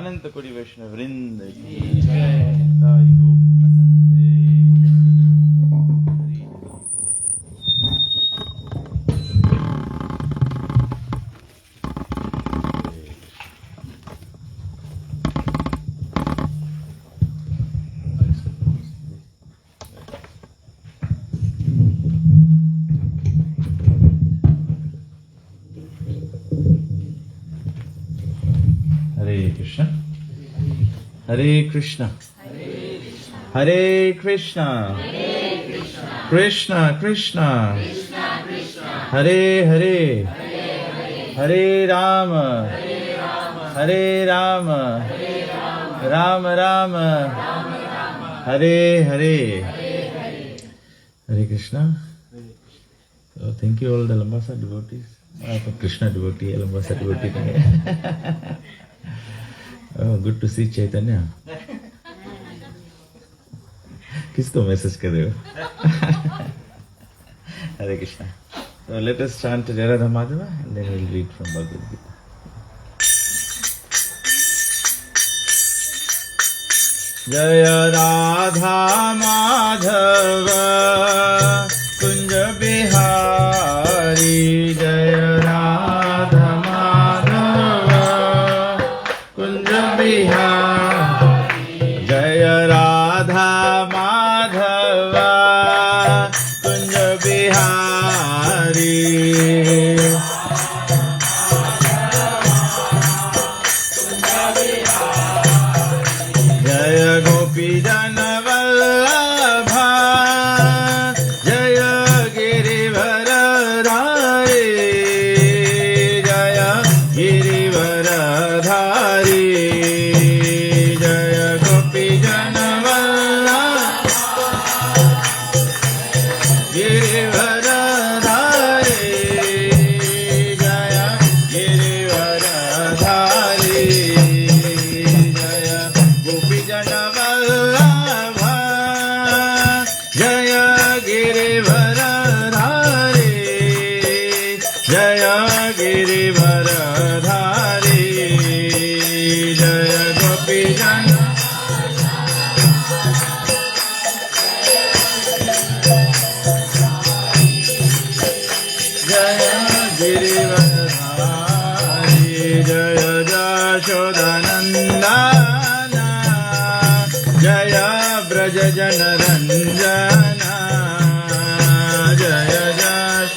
अनंत कोटि वैष्णव वृंद की जय। ताई गोपनंदे। Hare Krishna, Hare Krishna, Hare Krishna, Krishna Krishna, Hare Hare, Hare Rama, Hare Rama, Rama Rama, Hare Hare. Hare Krishna. So thank you all the Lambasa devotees. Krishna devotee, Lambasa devotee. Oh, good to see Chaitanya. किसको message कर रहे हो? Hare Krishna. So let us chant Jai Radha Madhava and then we'll read from Bhagavad Gita. Jaya Radha Madhava Kunj Bihari. Jaya Radha Madhava Kunj Bihari. Jaya Radha Madhava Kunj Bihari. Jaya Gopi Jana Vallabha. Jaya Girivara Dhari. Jaya Girivara Dhari. Jaya Gopi Jana Vallabha. Girivara Dhari. Jaya Girivara Dhari. Jaya Gopi Jana Vallabha. Jaya Girivara Dhari. Jaya Girivara Dhari. Jaya Gopi Jana. Jaya Girivara Dhari. Jaya Jashodanandana. Jaya Braja Jana Ranjana. Jaya Jash.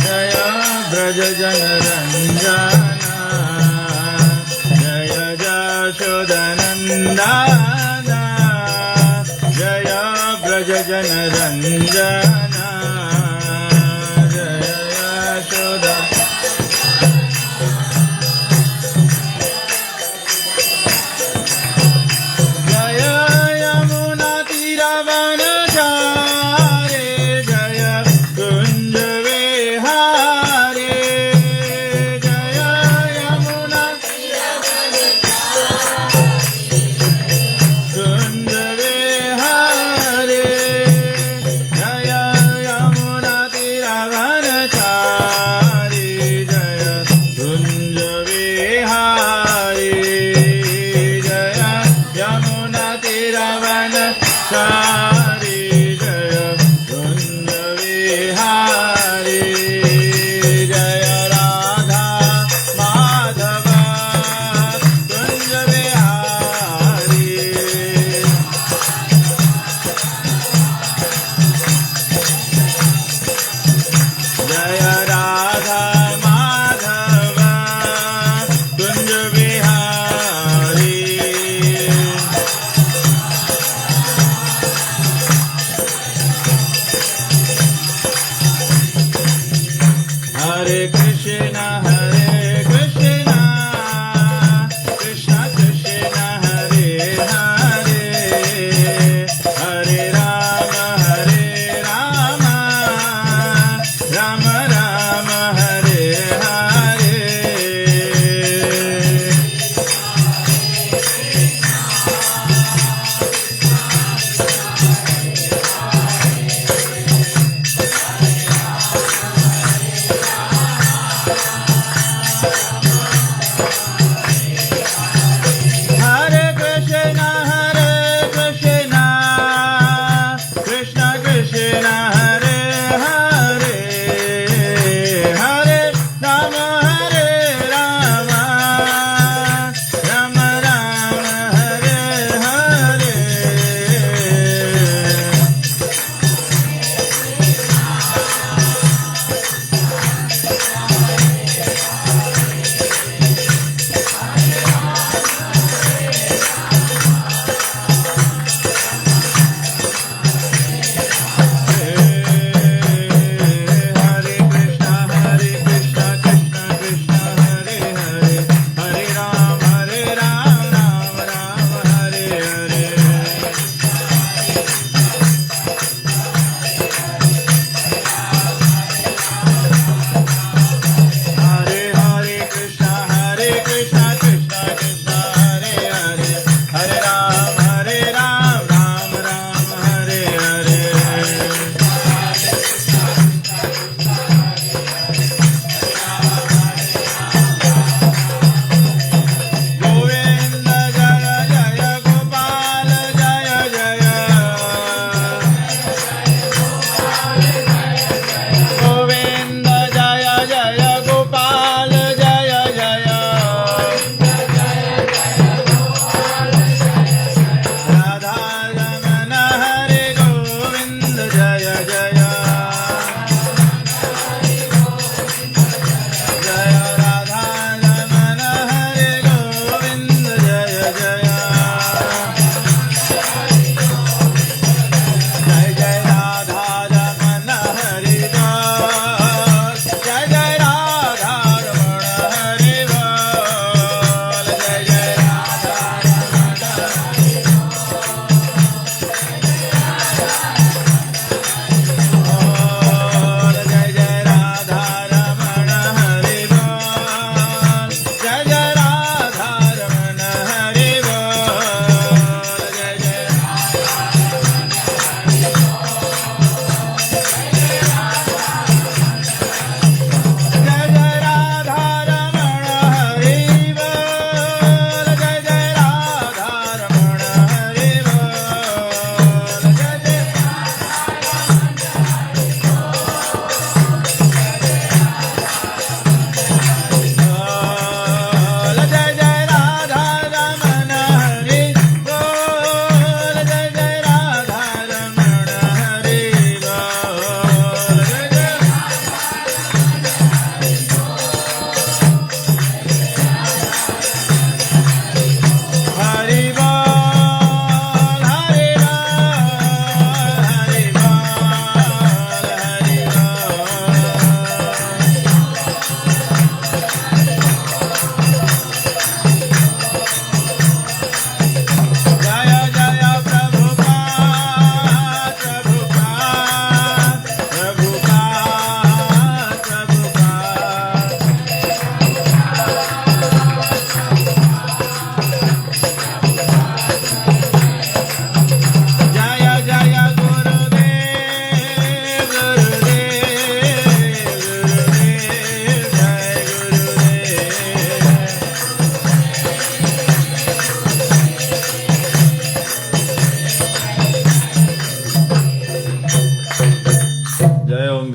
Jaya Braja Jana Ranjana. Jaya Jashodanandana. Jaya Braja Jana Ranjana. Jaya Yashoda. Jaya Yamuna Tiravanachare. Jaya Kunja Vihare. Jaya Yamuna Kunja Vihare. Jaya Yamuna Tiravanachare. Jaya Kunja Vihare. Jaya Yamuna Tiravanachare. Jaya Kunja Vihare. Jaya Radha Madhava Kunja Vihare. Jaya Radha Madhava Kunj Vihari. Hare Krishna, Hare Krishna, Krishna Krishna, Hare Hare, Hare Rama, Hare Rama, Rama Rama, Hare Hare.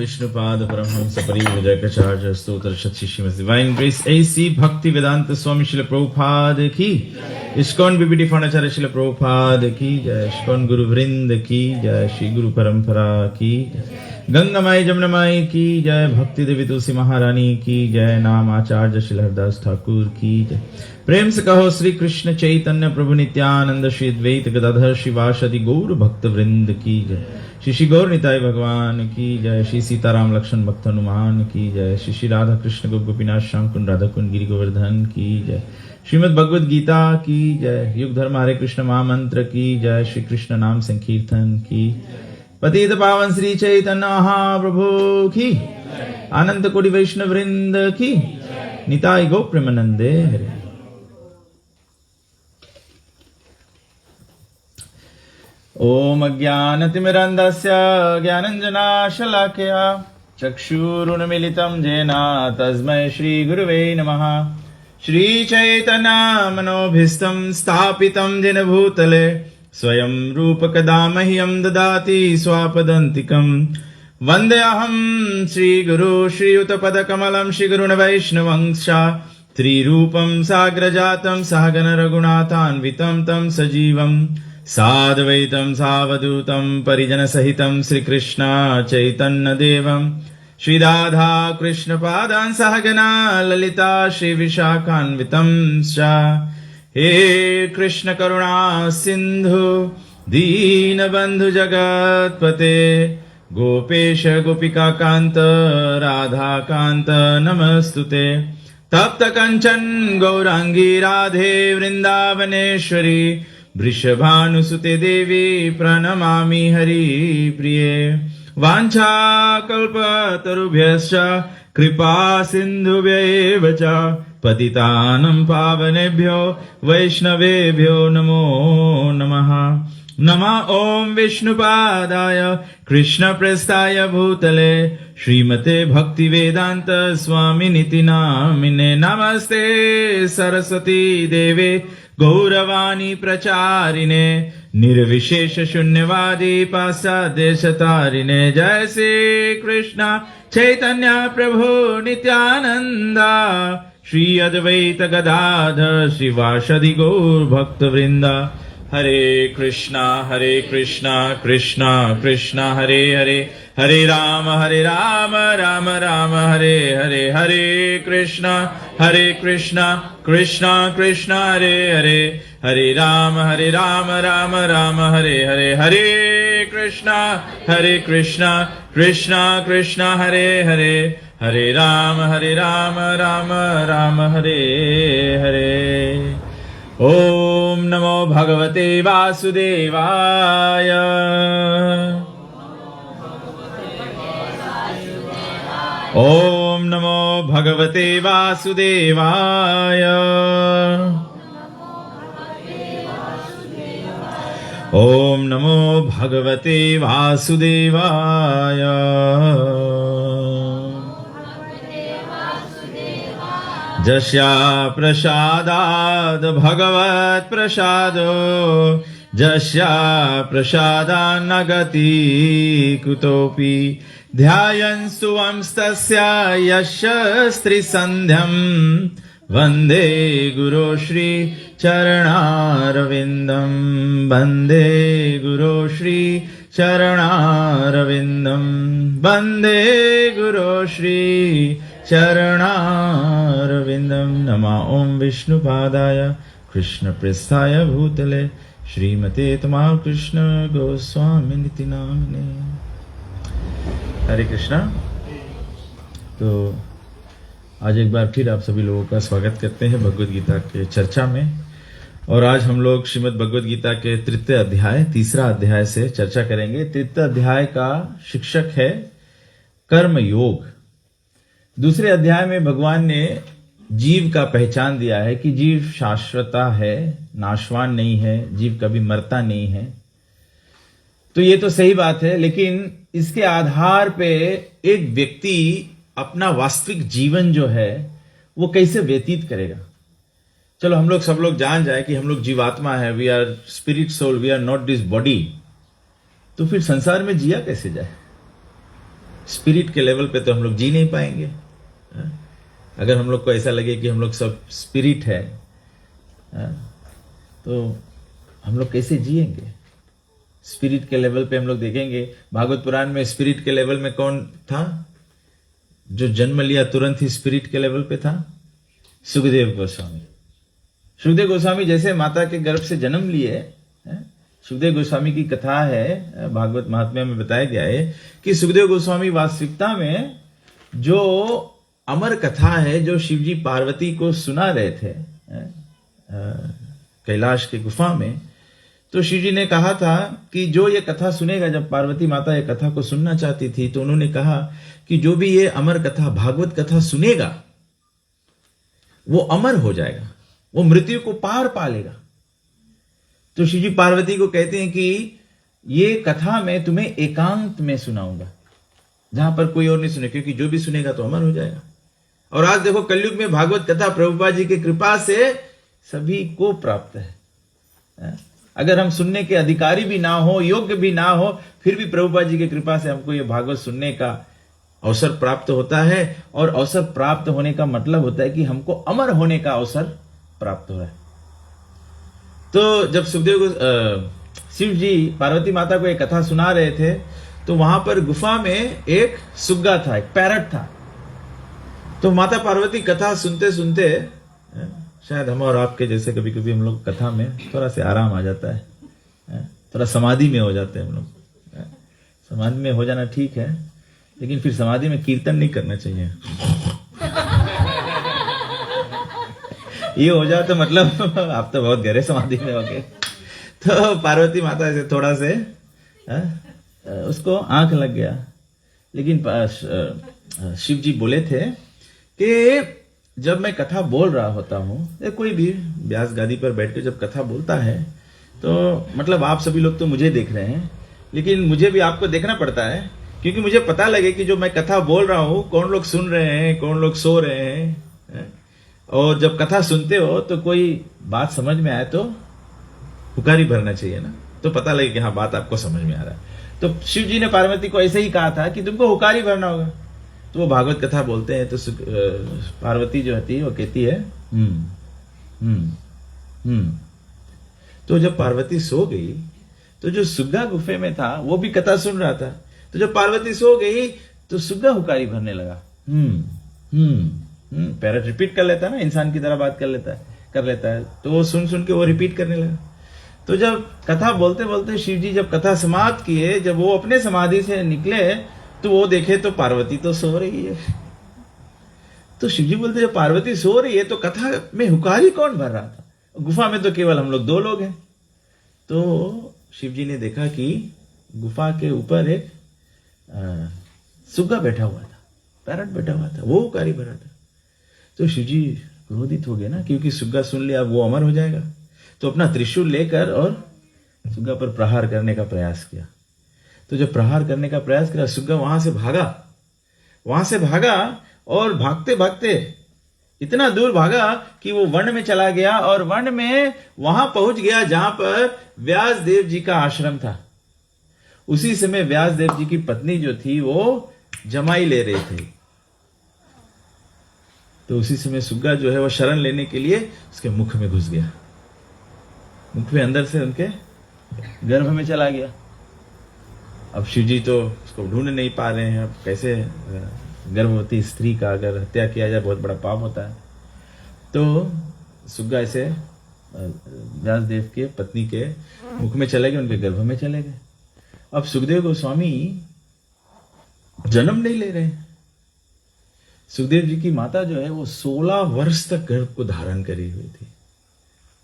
Vishnupad Paramhans परिव्राजकाचार्य स्तोत्र सच्ची Shrimad divine grace AC भक्ति वेदांत स्वामी श्रील प्रभुपाद की, ISKCON BBT फाउंडाचार्य Srila Prabhupada की जय, ISKCON गुरु वृंद की जय, श्री गुरु परंपरा की गंगा माई जमुना माई की जय, भक्ति देवी तुलसी महारानी की जय, नाम आचार्य श्री हरदास ठाकुर की जय। प्रेम से कहो श्री कृष्ण चैतन्य प्रभु नित्यानंद श्री द्वैत गदाधर शिवासदि गौर भक्त वृंद की जय, श्री गौर निताय भगवान की जय, श्री सीताराम लक्ष्मण भक्त हनुमान की जय, श्री राधा कृष्ण गोपीनाथ श्याम कुंड राधा कुंड गिरि गोवर्धन की जय, श्रीमद् भगवद गीता की जय, युग धर्म हरे कृष्ण महामंत्र की जय, श्री कृष्ण नाम संकीर्तन की, पतित पावन श्री चैतन्य महाप्रभु की, आनंद कोटि वैष्णव वृंद की, निताय गो प्रेमानंदे हरे। ओम अज्ञानतिमिरन्धस्य ज्ञानञ्जनाशलाकया चक्षुरुन्मीलितं येन तस्मै श्रीगुरुवे नमः। श्रीचैतन्यमनोभीष्टं स्थापितं येन भूतले स्वयं रूपकदा मह्यं ददाति स्वापदन्तिकं। वन्देऽहं श्रीगुरु श्रीयुतपदकमलं श्रीगुरुन् वैष्णवंश त्रिरूपं साग्रजातं सहगण रघुनाथान्वितं तं सजीवम् साद्वैतं सावधूतं परिजनसहितं श्रीकृष्ण चैतन्यदेवं श्रीराधा कृष्णपादान् सहगना ललिता श्रीविशाखान्वितं च। हे कृष्ण करुणा सिन्धु दीनबन्धु जगत्पते गोपेश गोपिका कान्त राधा कान्त नमस्तुते। तप्त कंचन गौरांगी राधे वृंदावनेश्वरी वृषभानुसुते देवी प्रणमामि हरिप्रिये। वाञ्छाकल्पतरुभ्यश्च कृपा सिन्धुभ्यैव च पतितानं पावनेभ्यो वैष्णवेभ्यो नमो नमः। नमः ओम विष्णुपादाय कृष्णप्रेष्ठाय भूतले श्रीमते भक्तिवेदांत स्वामिनिति नामिने। नमस्ते सरस्वती देवे गौरवाणी प्रचारिणे निर्विशेष शून्यवादी पाश्चादेशतारिणे। जय श्री कृष्ण चैतन्य प्रभु नित्यानंदा श्री अद्वैत गदाधर श्रीवासदि गौर भक्त वृंदा। हरे कृष्णा कृष्णा कृष्णा हरे हरे, हरे राम राम राम हरे हरे। हरे कृष्णा कृष्णा कृष्णा हरे हरे, हरे राम राम राम हरे हरे। हरे कृष्णा कृष्णा कृष्णा हरे हरे, हरे राम राम राम हरे हरे। ओम नमो भगवते वासुदेवाय। ओम नमो भगवते वासुदेवाय। ओम नमो भगवते वासुदेवाय। जस्या प्रसादाद भगवत प्रसादो, जस्या प्रसादान्न गति कुतोऽपि। ध्यायन् सुवंस्तस्य यस्य स्त्रीसन्ध्यं वन्दे गुरो श्री चरणारविन्दं। वन्दे गुरो श्री चरणारविन्दं। वन्दे गुरो श्री चरणारविन्दं। नमः ओम विष्णुपादाय कृष्णप्रेष्ठाय भूतले श्रीमते तमाल कृष्ण गोस्वामिनिति नामिने। हरे कृष्णा। तो आज एक बार फिर आप सभी लोगों का स्वागत करते हैं भगवद गीता के चर्चा में। और आज हम लोग श्रीमद् भगवद गीता के तृतीय अध्याय तीसरा अध्याय से चर्चा करेंगे। तृतीय अध्याय का शिक्षक है कर्म योग। दूसरे अध्याय में भगवान ने जीव का पहचान दिया है कि जीव शाश्वता है, नाशवान नहीं है, जीव कभी मरता नहीं है। तो ये तो सही बात है, लेकिन इसके आधार पे एक व्यक्ति अपना वास्तविक जीवन जो है वो कैसे व्यतीत करेगा। चलो हम लोग सब लोग जान जाए कि हम लोग जीवात्मा है, we are spirit soul, we are not this body. तो फिर संसार में जिया कैसे जाए। स्पिरिट के लेवल पे तो हम लोग जी नहीं पाएंगे। अगर हम लोग को ऐसा लगे कि हम लोग सब स्पिरिट है, तो हम लोग कैसे जिएंगे? स्पिरिट के लेवल पे हम लोग देखेंगे, भागवत पुराण में स्पिरिट के लेवल में कौन था जो जन्म लिया तुरंत ही स्पिरिट के लेवल पे था? सुखदेव गोस्वामी। सुखदेव गोस्वामी जैसे माता के गर्भ से जन्म लिए, सुखदेव गोस्वामी की कथा है, भागवत महात्म्य में बताया गया है कि सुखदेव गोस्वामी वास्तविकता में जो अमर कथा है जो शिवजी पार्वती को सुना रहे थे कैलाश की गुफा में, तो शिवजी ने कहा था कि जो ये कथा सुनेगा, जब पार्वती माता ये कथा को सुनना चाहती थी तो उन्होंने कहा कि जो भी ये अमर कथा भागवत कथा सुनेगा वो अमर हो जाएगा, वो मृत्यु को पार पा लेगा। तो शिवजी पार्वती को कहते हैं कि ये कथा मैं तुम्हें एकांत में सुनाऊंगा, जहां पर कोई और नहीं सुने, क्योंकि जो भी सुनेगा तो अमर हो जाएगा। और आज देखो कलयुग में भागवत कथा प्रभुपाद जी की कृपा से सभी को प्राप्त है। अगर हम सुनने के अधिकारी भी ना हो, योग्य भी ना हो, फिर भी प्रभुपाद जी की कृपा से हमको ये भागवत सुनने का अवसर प्राप्त होता है। और अवसर प्राप्त होने का मतलब होता है कि हमको अमर होने का अवसर प्राप्त हो रहा है। तो जब शिव जी पार्वती माता को एक कथा सुना रहे थे, तो वहां पर गुफा में एक सुग्गा था, एक पैरट था। तो माता पार्वती कथा सुनते सुनते, शायद हम और आपके जैसे कभी कभी हम लोग कथा में थोड़ा सा आराम आ जाता है, थोड़ा समाधि में हो जाते हैं हम लोग। समाधि में हो जाना ठीक है, लेकिन फिर समाधि में कीर्तन नहीं करना चाहिए। ये हो जाए तो मतलब आप तो बहुत गहरे समाधि में हो गए। तो पार्वती माता से थोड़ा से उसको आंख लग गया। लेकिन शिव जी बोले थे कि जब मैं कथा बोल रहा होता हूँ, कोई भी व्यास गादी पर बैठ के जब कथा बोलता है, तो मतलब आप सभी लोग तो मुझे देख रहे हैं, लेकिन मुझे भी आपको देखना पड़ता है, क्योंकि मुझे पता लगे कि जो मैं कथा बोल रहा हूँ कौन लोग सुन रहे हैं, कौन लोग सो रहे हैं। और जब कथा सुनते हो तो कोई बात समझ में आए तो हुकारी भरना चाहिए ना, तो पता लगे कि हाँ बात आपको समझ में आ रहा है। तो शिव जी ने पार्वती को ऐसे ही कहा था कि तुमको हुकारी भरना होगा। तो वो भागवत कथा बोलते हैं, तो पार्वती जो होती है वो कहती है तो जब पार्वती सो गई, तो जो सुग्गा गुफे में था वो भी कथा सुन रहा था। तो जब पार्वती सो गई तो सुग्गा हुकारी भरने लगा। पैरट रिपीट कर लेता है ना, इंसान की तरह बात कर लेता है। तो वो सुन सुन के वो रिपीट करने लगा। तो जब कथा बोलते बोलते शिव जी जब कथा समाप्त किए, जब वो अपने समाधि से निकले, तो वो देखे तो पार्वती तो सो रही है। तो शिव जी बोलते जब पार्वती सो रही है तो कथा में हुकारी कौन भर रहा था? गुफा में तो केवल हम लोग 2 लोग हैं। तो शिव जी ने देखा कि गुफा के ऊपर एक सुग्गा बैठा हुआ था, पैरट बैठा हुआ था, वो हुकारी भरा था। तो शिव जी क्रोधित हो गए ना, क्योंकि सुग्गा सुन लिया, वो अमर हो जाएगा। तो अपना त्रिशूल लेकर और सुग्गा पर प्रहार करने का प्रयास किया। तो जब प्रहार करने का प्रयास किया, सुग्गा वहां से भागा और भागते भागते इतना दूर भागा कि वो वन में चला गया, और वन में वहां पहुंच गया जहां पर व्यास देव जी का आश्रम था। उसी समय व्यास देव जी की पत्नी जो थी वो जमाई ले रही थी। तो उसी समय सुग्गा जो है वो शरण लेने के लिए उसके मुख में घुस गया, मुख में अंदर से उनके गर्भ में चला गया। अब शिव जी तो उसको ढूंढ नहीं पा रहे हैं। अब कैसे गर्भवती स्त्री का अगर हत्या किया जाए बहुत बड़ा पाप होता है। तो सुग्गा ऐसे व्यासदेव के पत्नी के मुख में चले गए, उनके गर्भ में चले गए। अब सुखदेव गोस्वामी जन्म नहीं ले रहे। सुखदेव जी की माता जो है वो 16 वर्ष तक गर्भ को धारण करी हुई थी।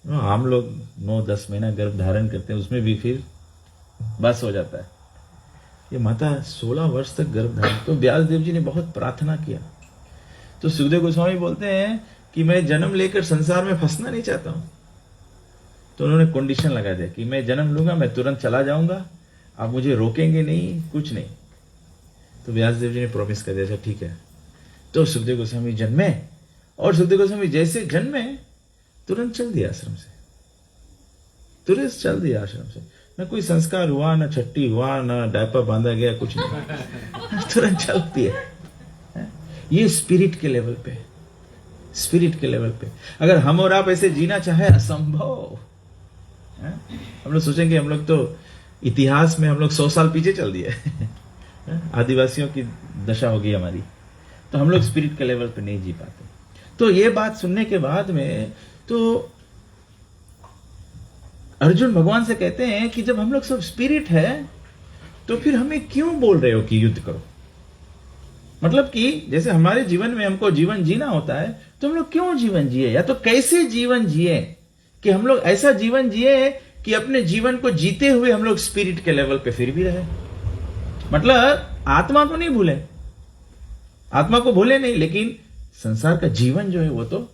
हम लोग 9-10 महीना गर्भ धारण करते हैं, उसमें भी फिर बस हो जाता है। ये माता 16 वर्ष तक गर्भ धारण। तो व्यास देव जी ने बहुत प्रार्थना किया। तो सुखदेव गोस्वामी बोलते हैं कि मैं जन्म लेकर संसार में फंसना नहीं चाहता हूं। तो उन्होंने कंडीशन लगा दिया कि मैं जन्म लूंगा, मैं तुरंत चला जाऊंगा, आप मुझे रोकेंगे नहीं, कुछ नहीं। तो व्यास देव जी ने प्रॉमिस कर दिया, ठीक है। तो सुखदेव गोस्वामी जन्मे, और सुखदेव गोस्वामी जैसे जन्मे तुरंत चल दिया आश्रम से, तुरंत चल दिया आश्रम से। न कोई संस्कार हुआ, न छट्टी हुआ, न डायपर बांधा गया, कुछ नहीं। तुरंत चलती है। ये स्पिरिट के लेवल पे, स्पिरिट के लेवल पे अगर हम और आप ऐसे जीना चाहे, असंभव। हम लोग सोचेंगे हम लोग तो इतिहास में हम लोग 100 साल पीछे चल दिए। आदिवासियों की दशा होगी हमारी, तो हम लोग स्पिरिट के लेवल पे नहीं जी पाते। तो ये बात सुनने के बाद में तो अर्जुन भगवान से कहते हैं कि जब हम लोग सब स्पिरिट है तो फिर हमें क्यों बोल रहे हो कि युद्ध करो? मतलब कि जैसे हमारे जीवन में हमको जीवन जीना होता है, तो हम लोग क्यों जीवन जिए, या तो कैसे जीवन जिए कि हम लोग ऐसा जीवन जिए कि अपने जीवन को जीते हुए हम लोग स्पिरिट के लेवल पे फिर भी रहे। मतलब आत्मा को नहीं भूले, आत्मा को भूले नहीं, लेकिन संसार का जीवन जो है वो तो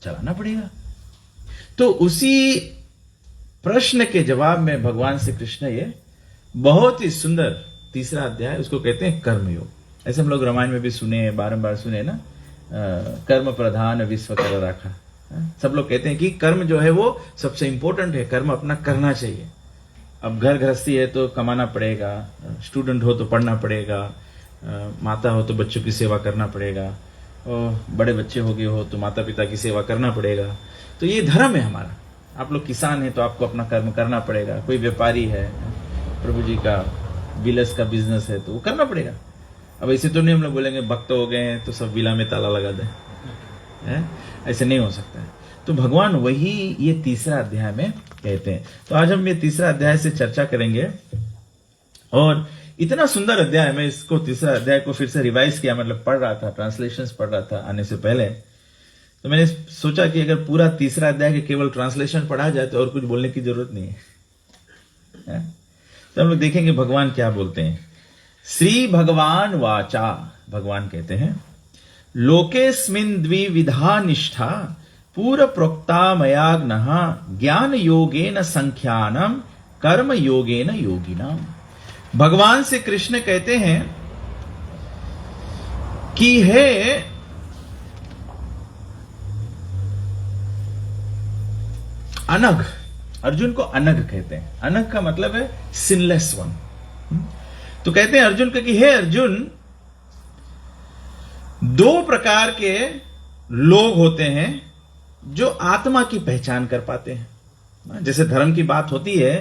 चलाना पड़ेगा। तो उसी प्रश्न के जवाब में भगवान श्री कृष्ण ये बहुत ही सुंदर तीसरा अध्याय, उसको कहते हैं कर्मयोग। ऐसे हम लोग रामायण में भी सुने, बारंबार सुने ना, कर्म प्रधान विश्व कर राखा। सब लोग कहते हैं कि कर्म जो है वो सबसे इंपॉर्टेंट है, कर्म अपना करना चाहिए। अब घर गृहस्थी है तो कमाना पड़ेगा, स्टूडेंट हो तो पढ़ना पड़ेगा, माता हो तो बच्चों की सेवा करना पड़ेगा, और बड़े बच्चे हो गए हो तो माता पिता की सेवा करना पड़ेगा। तो ये धर्म है हमारा। आप लोग किसान हैं तो आपको अपना कर्म करना पड़ेगा, कोई व्यापारी है, प्रभु जी का बिलस का बिजनेस है तो वो करना पड़ेगा। अब ऐसे तो नहीं हम लोग बोलेंगे भक्त हो गए हैं तो सब विला में ताला लगा दें, ऐसे नहीं हो सकता है। तो भगवान वही ये तीसरा अध्याय में कहते हैं। तो आज हम ये तीसरा अध्याय से चर्चा करेंगे, और इतना सुंदर अध्याय, मैं इसको तीसरा अध्याय को फिर से रिवाइज किया, मतलब पढ़ रहा था, ट्रांसलेशंस पढ़ रहा था आने से पहले। तो मैंने सोचा कि अगर पूरा तीसरा अध्याय के केवल ट्रांसलेशन पढ़ा जाए तो और कुछ बोलने की जरूरत नहीं है। तो हम लोग देखेंगे भगवान क्या बोलते हैं। श्री भगवान वाचा, भगवान कहते हैं, लोकेस्मिन् द्विविधा निष्ठा पूर्व प्रोक्ता मयाग्नः ज्ञान योगेन संख्यानम कर्म योगेन योगिनाम। भगवान से कृष्ण कहते हैं कि हे अनघ, अर्जुन को अनघ कहते हैं। अनघ का मतलब है सिनलेस वन। तो कहते हैं अर्जुन को कि हे अर्जुन, दो प्रकार के लोग होते हैं जो आत्मा की पहचान कर पाते हैं। जैसे धर्म की बात होती है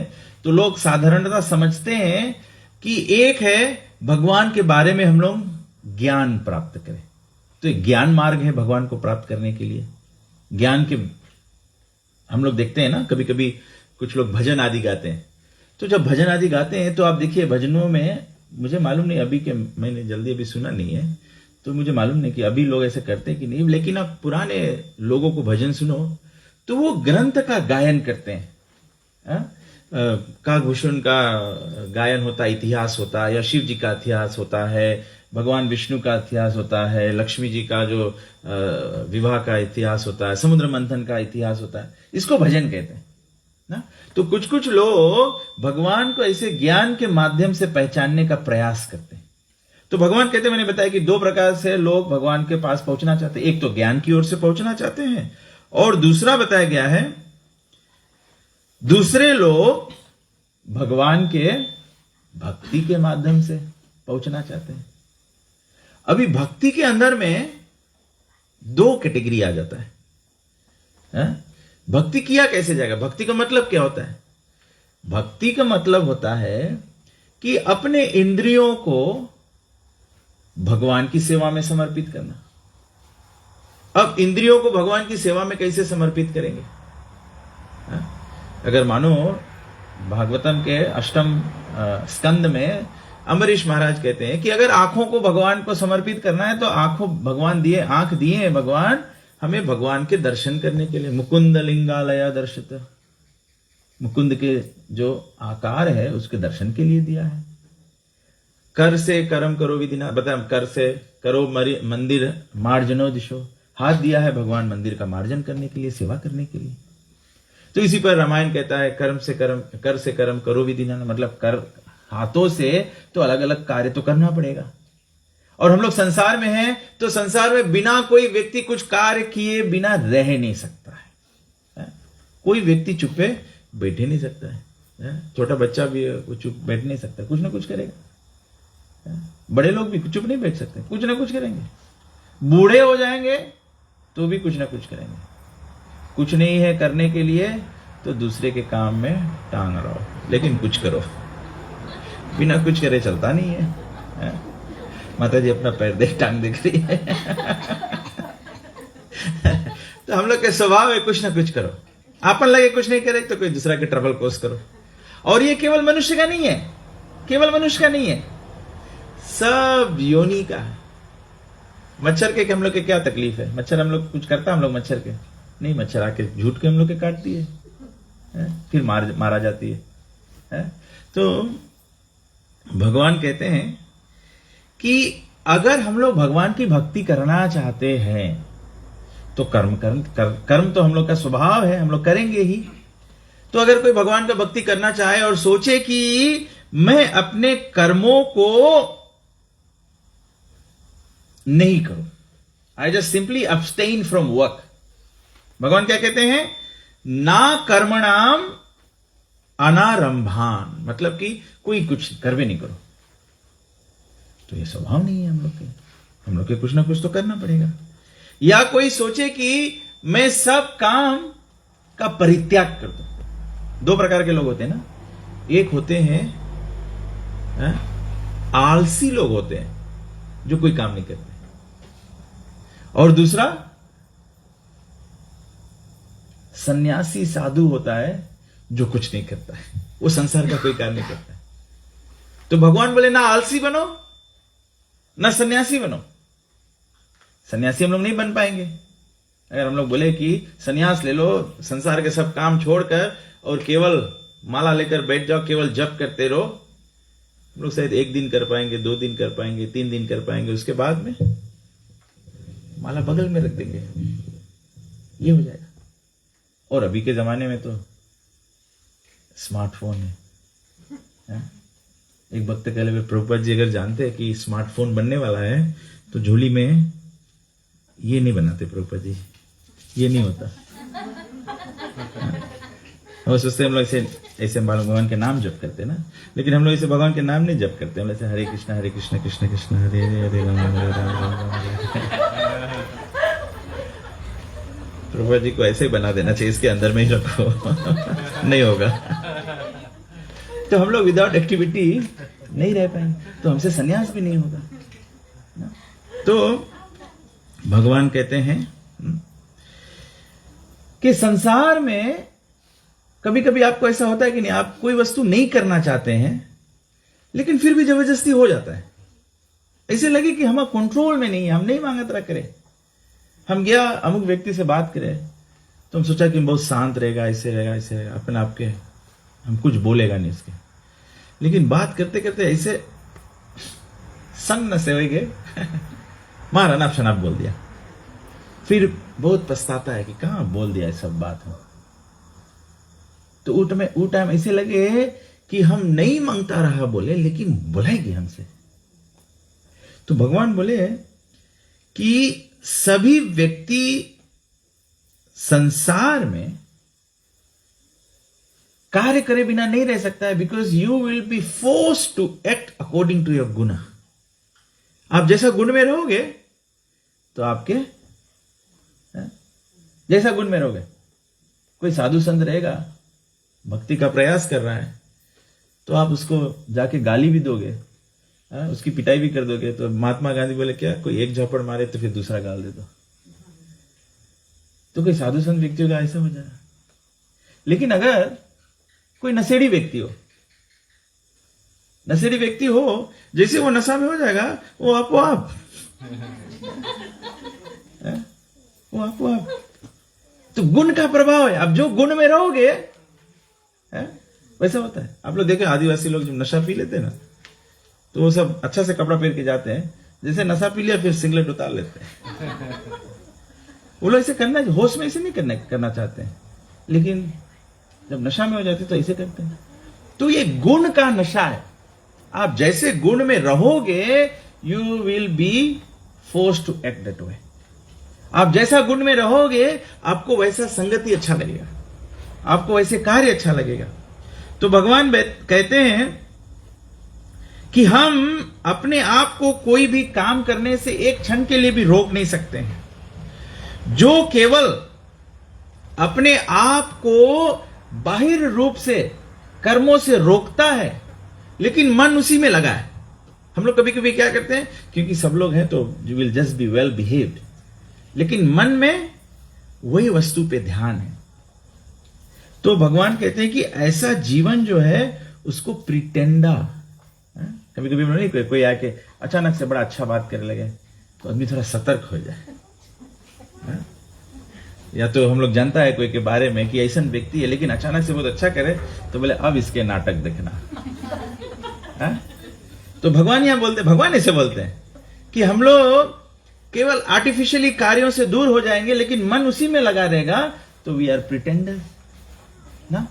तो लोग साधारणतः समझते हैं कि एक है भगवान के बारे में हम लोग ज्ञान प्राप्त करें, तो एक ज्ञान मार्ग है भगवान को प्राप्त करने के लिए। ज्ञान के हम लोग देखते हैं ना, कभी कभी कुछ लोग भजन आदि गाते हैं। तो जब भजन आदि गाते हैं तो आप देखिए भजनों में, मुझे मालूम नहीं अभी के, मैंने जल्दी अभी सुना नहीं है तो मुझे मालूम नहीं कि अभी लोग ऐसे करते हैं कि नहीं, लेकिन आप पुराने लोगों को भजन सुनो तो वो ग्रंथ का गायन करते हैं। काकभूषण का गायन होता है, इतिहास होता है, या शिव जी का इतिहास होता है, भगवान विष्णु का इतिहास होता है, लक्ष्मी जी का जो विवाह का इतिहास होता है, समुद्र मंथन का इतिहास होता है, इसको भजन कहते हैं ना। तो कुछ कुछ लोग भगवान को ऐसे ज्ञान के माध्यम से पहचानने का प्रयास करते हैं। तो भगवान कहते हैं, मैंने बताया कि दो प्रकार से लोग भगवान के पास पहुंचना चाहते हैं। एक तो ज्ञान की ओर से पहुंचना चाहते हैं, और दूसरा बताया गया है दूसरे लोग भगवान के भक्ति के माध्यम से पहुंचना चाहते हैं। अभी भक्ति के अंदर में दो कैटेगरी आ जाता है। भक्ति किया कैसे जाएगा? भक्ति का मतलब क्या होता है? भक्ति का मतलब होता है कि अपने इंद्रियों को भगवान की सेवा में समर्पित करना। अब इंद्रियों को भगवान की सेवा में कैसे समर्पित करेंगे? अगर मानो भागवतम के अष्टम स्कंद में अम्बरीश महाराज कहते हैं कि अगर आंखों को भगवान को समर्पित करना है तो आंखों भगवान दिए, आंख दिए हैं भगवान हमें भगवान के दर्शन करने के लिए। मुकुंद लिंगालया दर्शित, मुकुंद के जो आकार है उसके दर्शन के लिए दिया है। कर से कर्म करो विधिना, बता, कर से करो मंदिर मार्जनो दिशो, हाथ दिया है भगवान मंदिर का मार्जन करने के लिए, सेवा करने के लिए। तो इसी पर रामायण कहता है कर्म से कर्म, कर से कर्म करो विधिना, मतलब कर हाथों से तो अलग अलग कार्य तो करना पड़ेगा। और हम लोग संसार में हैं तो संसार में बिना कोई व्यक्ति कुछ कार्य किए बिना रह नहीं सकता है। कोई व्यक्ति चुप्पे बैठे नहीं सकता है। छोटा बच्चा भी चुप बैठ नहीं सकता, कुछ ना कुछ करेगा। बड़े लोग भी चुप नहीं बैठ सकते, कुछ ना कुछ करेंगे। बूढ़े हो जाएंगे तो भी कुछ ना कुछ करेंगे। कुछ नहीं है करने के लिए तो दूसरे के काम में टांग रहो, लेकिन कुछ करो। बिना कुछ करे चलता नहीं है। माता जी अपना पैर देख टांग दिख रही है। तो हम लोग के स्वभाव है कुछ ना कुछ करो। आपन लगे कुछ नहीं करे तो कोई दूसरा के ट्रबल कोस करो। और ये केवल मनुष्य का नहीं है, केवल मनुष्य का नहीं है, सब योनि का है। मच्छर के हम लोग के क्या तकलीफ है? मच्छर हम लोग कुछ करता, हम लोग मच्छर के नहीं, मच्छर आके झूठ के हम लोग के काटती है, फिर मारा जाती है। तो भगवान कहते हैं कि अगर हम लोग भगवान की भक्ति करना चाहते हैं तो कर्म तो हम लोग का स्वभाव है, हम लोग करेंगे ही। तो अगर कोई भगवान का भक्ति करना चाहे और सोचे कि मैं अपने कर्मों को नहीं करूं, I just simply abstain from work. भगवान क्या कहते हैं? ना कर्मणाम अनारंभान, मतलब कि कोई कुछ कर भी नहीं करो। तो ये स्वभाव नहीं है हम लोग के कुछ ना कुछ तो करना पड़ेगा। या कोई सोचे कि मैं सब काम का परित्याग कर दूं। दो प्रकार के लोग होते हैं ना, एक होते हैं आलसी लोग होते हैं जो कोई काम नहीं करते, और दूसरा सन्यासी साधु होता है जो कुछ नहीं करता है, वो संसार का कोई कार्य नहीं करता है। तो भगवान बोले ना आलसी बनो ना सन्यासी बनो। सन्यासी हम लोग नहीं बन पाएंगे। अगर हम लोग बोले कि सन्यास ले लो, संसार के सब काम छोड़कर और केवल माला लेकर बैठ जाओ, केवल जप करते रहो, हम लोग शायद 1 दिन कर पाएंगे, 2 दिन कर पाएंगे, 3 दिन कर पाएंगे, उसके बाद में माला बगल में रख देंगे, ये हो जाएगा। और अभी के जमाने में तो स्मार्टफोन है। एक वक्त पहले प्रभुपाद जी अगर जानते हैं कि स्मार्टफोन बनने वाला है तो झोली में ये नहीं बनाते प्रभुपाद जी, ये नहीं होता। और सोचते हम लोग ऐसे भगवान के नाम जप करते ना, लेकिन हम लोग ऐसे भगवान के नाम नहीं जप करते, हम लोग ऐसे हरे कृष्ण कृष्ण कृष्ण हरे हरे हरे राम हरे राम। प्रभुपाद जी को ऐसे बना देना चाहिए, इसके अंदर में ही रखो। नहीं होगा। तो हम लोग विदाउट एक्टिविटी नहीं रह पाएंगे, तो हमसे सन्यास भी नहीं होगा। तो भगवान कहते हैं कि संसार में कभी कभी आपको ऐसा होता है कि नहीं, आप कोई वस्तु नहीं करना चाहते हैं लेकिन फिर भी जबरदस्ती हो जाता है। ऐसे लगे कि हम कंट्रोल में नहीं है, हम नहीं मांगा तरह करें। हम गया अमुक व्यक्ति से बात करें तो हम सोचा कि बहुत शांत रहेगा, ऐसे रहेगा, अपने आप के हम कुछ बोलेगा नहीं इसके, लेकिन बात करते करते ऐसे संग न सेवेगे मारा नाप शनाप बोल दिया। फिर बहुत पछताता है कि कहां बोल दिया सब बात हो। तो ऊ टाइम ऐसे लगे कि हम नहीं मांगता रहा बोले, लेकिन बुलाएगी हमसे। तो भगवान बोले कि सभी व्यक्ति संसार में कार्य करे बिना नहीं रह सकता है, because you will be forced to act according to your guna. आप जैसा गुण में रहोगे तो आपके जैसा गुण में रहोगे। कोई साधु संत रहेगा, भक्ति का प्रयास कर रहा है, तो आप उसको जाके गाली भी दोगे, उसकी पिटाई भी कर दोगे। तो महात्मा गांधी बोले क्या, कोई एक झापड़ मारे तो फिर दूसरा गाल दे दो। तो कोई साधु संत व्यक्ति होगा ऐसा हो जाएगा। लेकिन अगर कोई नशेड़ी व्यक्ति हो, जैसे वो नशा में हो जाएगा वो आपो आप तो गुण का प्रभाव है। अब जो गुण में रहोगे वैसा होता है। आप लोग देखें आदिवासी लोग जब नशा पी लेते हैं ना, तो वो सब अच्छा से कपड़ा पहन के जाते हैं, जैसे नशा पी लिया फिर सिंगलेट उतार लेते हैं। वो लोग ऐसे करना, होश में ऐसे नहीं करना चाहते हैं, लेकिन जब नशा में हो जाते तो ऐसे करते हैं। तो ये गुण का नशा है। आप जैसे गुण में रहोगे you will be forced to act that way. आप जैसा गुण में रहोगे आपको वैसा संगति अच्छा लगेगा, आपको वैसे कार्य अच्छा लगेगा। तो भगवान कहते हैं कि हम अपने आप को कोई भी काम करने से एक क्षण के लिए भी रोक नहीं सकते हैं। जो केवल अपने आप को बाहिर रूप से कर्मों से रोकता है लेकिन मन उसी में लगा है। हम लोग कभी कभी क्या करते हैं, क्योंकि सब लोग हैं तो you will just be well behaved, लेकिन मन में वही वस्तु पे ध्यान है। तो भगवान कहते हैं कि ऐसा जीवन जो है उसको प्रिटेंडा, कभी कभी नहीं कोई आके अचानक से बड़ा अच्छा बात करने लगे तो आदमी थोड़ा सतर्क हो जाए। या तो हम लोग जानता है कोई के बारे में कि ऐसा व्यक्ति है लेकिन अचानक से बहुत अच्छा करे तो बोले अब इसके नाटक देखना। तो भगवान यहां बोलते, भगवान ऐसे बोलते हैं कि हम लोग केवल आर्टिफिशियली कार्यों से दूर हो जाएंगे लेकिन मन उसी में लगा रहेगा तो वी आर प्रिटेंडर ना।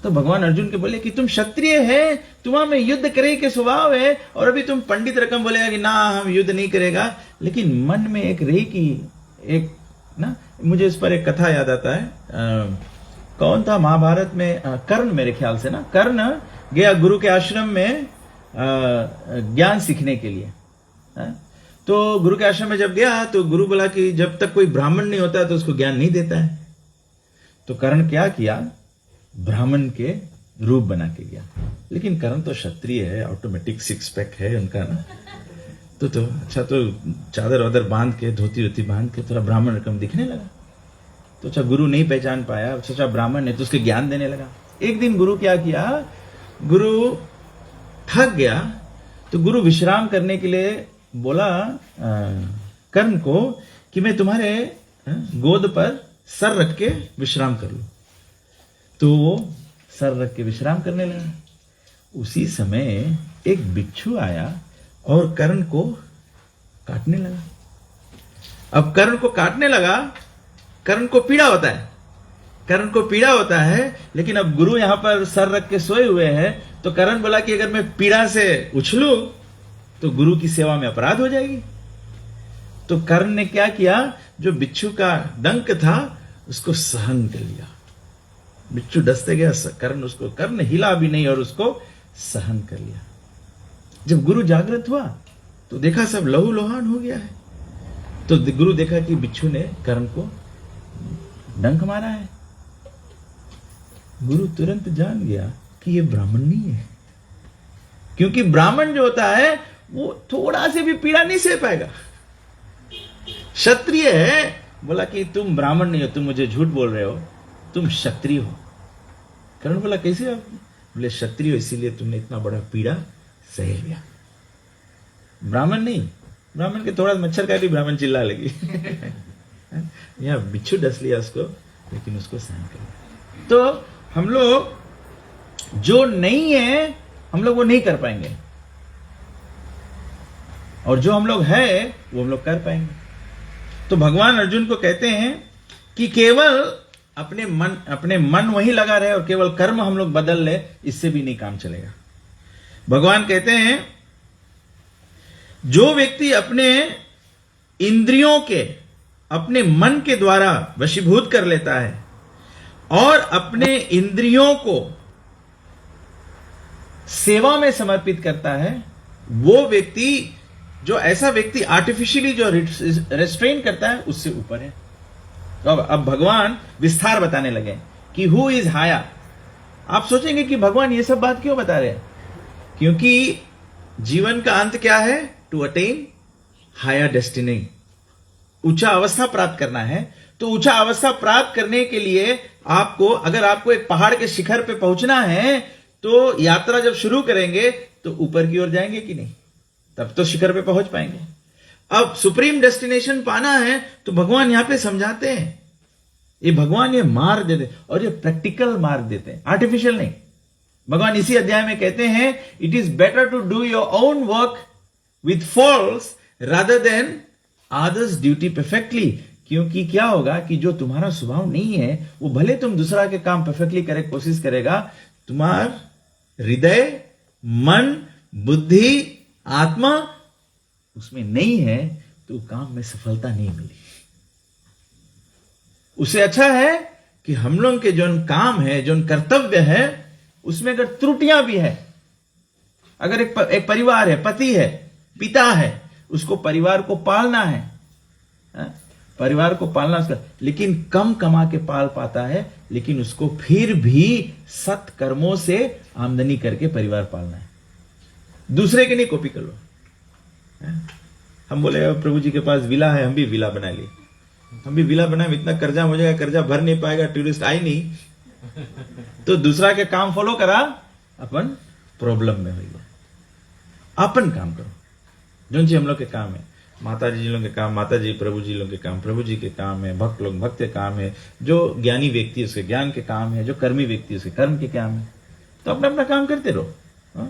तो भगवान अर्जुन के बोले कि तुम क्षत्रिय है, तुम्हारा में युद्ध करे के स्वभाव है, और अभी तुम पंडित रकम बोलेगा कि ना हम युद्ध नहीं करेगा, लेकिन मन में एक रही की एक ना। मुझे इस पर एक कथा याद आता है। कौन था महाभारत में, कर्ण मेरे ख्याल से ना, कर्ण गया गुरु के आश्रम में ज्ञान सीखने के लिए। तो गुरु के आश्रम में जब गया तो गुरु बोला कि जब तक कोई ब्राह्मण नहीं होता तो उसको ज्ञान नहीं देता है। तो कर्ण क्या किया, ब्राह्मण के रूप बना के गया, लेकिन कर्ण तो क्षत्रिय है, ऑटोमेटिक सिक्स पैक है उनका ना। तो अच्छा तो चादर वादर बांध के, धोती वोती बांध के थोड़ा ब्राह्मण रकम दिखने लगा। तो अच्छा गुरु नहीं पहचान पाया, अच्छा ब्राह्मण है तो उसके ज्ञान देने लगा। एक दिन गुरु क्या किया, गुरु थक गया तो गुरु विश्राम करने के लिए बोला कर्ण को कि मैं तुम्हारे गोद पर सर रख के विश्राम कर लूं। तो वो सर रख के विश्राम करने लगा। उसी समय एक बिच्छू आया और कर्ण को काटने लगा। अब कर्ण को काटने लगा, कर्ण को पीड़ा होता है, कर्ण को पीड़ा होता है, लेकिन अब गुरु यहां पर सर रख के सोए हुए हैं। तो कर्ण बोला कि अगर मैं पीड़ा से उछलूं तो गुरु की सेवा में अपराध हो जाएगी। तो कर्ण ने क्या किया, जो बिच्छू का डंक था उसको सहन कर लिया। बिच्छू डसते गया, कर्ण हिला भी नहीं और उसको सहन कर लिया। जब गुरु जागृत हुआ तो देखा सब लहू लोहान हो गया है। तो गुरु देखा कि बिच्छू ने कर्ण को डंक मारा है। गुरु तुरंत जान गया कि ये ब्राह्मण नहीं है, क्योंकि ब्राह्मण जो होता है वो थोड़ा से भी पीड़ा नहीं सह पाएगा। क्षत्रिय है, बोला कि तुम ब्राह्मण नहीं हो, तुम मुझे झूठ बोल रहे हो, तुम क्षत्रिय हो। कर्ण बोला कैसे आप, बोले क्षत्रिय हो इसीलिए तुमने इतना बड़ा पीड़ा सह लिया। ब्राह्मण नहीं, ब्राह्मण के थोड़ा मच्छर काटी ब्राह्मण चिल्ला लगी। यह बिच्छू डस लिया उसको, लेकिन उसको सहन कर लिया। तो हम लोग जो नहीं है हम लोग वो नहीं कर पाएंगे, और जो हम लोग है वो हम लोग कर पाएंगे। तो भगवान अर्जुन को कहते हैं कि केवल अपने मन वहीं लगा रहे और केवल कर्म हम लोग बदल ले, इससे भी नहीं काम चलेगा। भगवान कहते हैं जो व्यक्ति अपने इंद्रियों के, अपने मन के द्वारा वशीभूत कर लेता है और अपने इंद्रियों को सेवा में समर्पित करता है, वो व्यक्ति, जो ऐसा व्यक्ति आर्टिफिशियली जो रेस्ट्रेन करता है उससे ऊपर है। तो अब भगवान विस्तार बताने लगे कि हु इज हाया। आप सोचेंगे कि भगवान ये सब बात क्यों बता रहे हैं, क्योंकि जीवन का अंत क्या है, टू अटेन हायर डेस्टिनी, ऊंचा अवस्था प्राप्त करना है। तो ऊंचा अवस्था प्राप्त करने के लिए आपको, अगर आपको एक पहाड़ के शिखर पे पहुंचना है तो यात्रा जब शुरू करेंगे तो ऊपर की ओर जाएंगे कि नहीं, तब तो शिखर पे पहुंच पाएंगे। अब सुप्रीम डेस्टिनेशन पाना है तो भगवान यहां पे समझाते हैं, ये भगवान ये मार्ग देते हैं, और ये प्रैक्टिकल मार्ग देते हैं, आर्टिफिशियल नहीं। भगवान इसी अध्याय में कहते हैं it is better to do your own work with faults rather than others duty perfectly. क्योंकि क्या होगा कि जो तुम्हारा स्वभाव नहीं है वो भले तुम दूसरा के काम परफेक्टली करे कोशिश करेगा, तुम्हारा हृदय, मन, बुद्धि, आत्मा उसमें नहीं है तो काम में सफलता नहीं मिली। उससे अच्छा है कि हम लोग के जो काम है, जो कर्तव्य है, उसमें अगर त्रुटियां भी है, अगर एक परिवार है, पति है, पिता है, उसको परिवार को पालना है, परिवार को पालना उसका, लेकिन कम कमा के पाल पाता है, लेकिन उसको फिर भी सत्कर्मों से आमदनी करके परिवार पालना है। दूसरे के नहीं कॉपी कर लो। हम बोले प्रभु जी के पास विला है, हम भी विला बना लिए, हम भी विला बनाए, इतना कर्जा हो जाएगा, कर्जा भर नहीं पाएगा, टूरिस्ट आई नहीं, तो दूसरा के काम फॉलो करा, अपन प्रॉब्लम में हो गया। अपन काम करो जो जी हम लोग के काम है, माता जी लोग के काम माता जी, प्रभु जी लोग के काम प्रभु जी के काम है, भक्त लोग भक्त के काम है, जो ज्ञानी व्यक्ति है उसके ज्ञान के काम है, जो कर्मी व्यक्ति है उसके कर्म के काम है। तो अपना अपना काम करते रहो।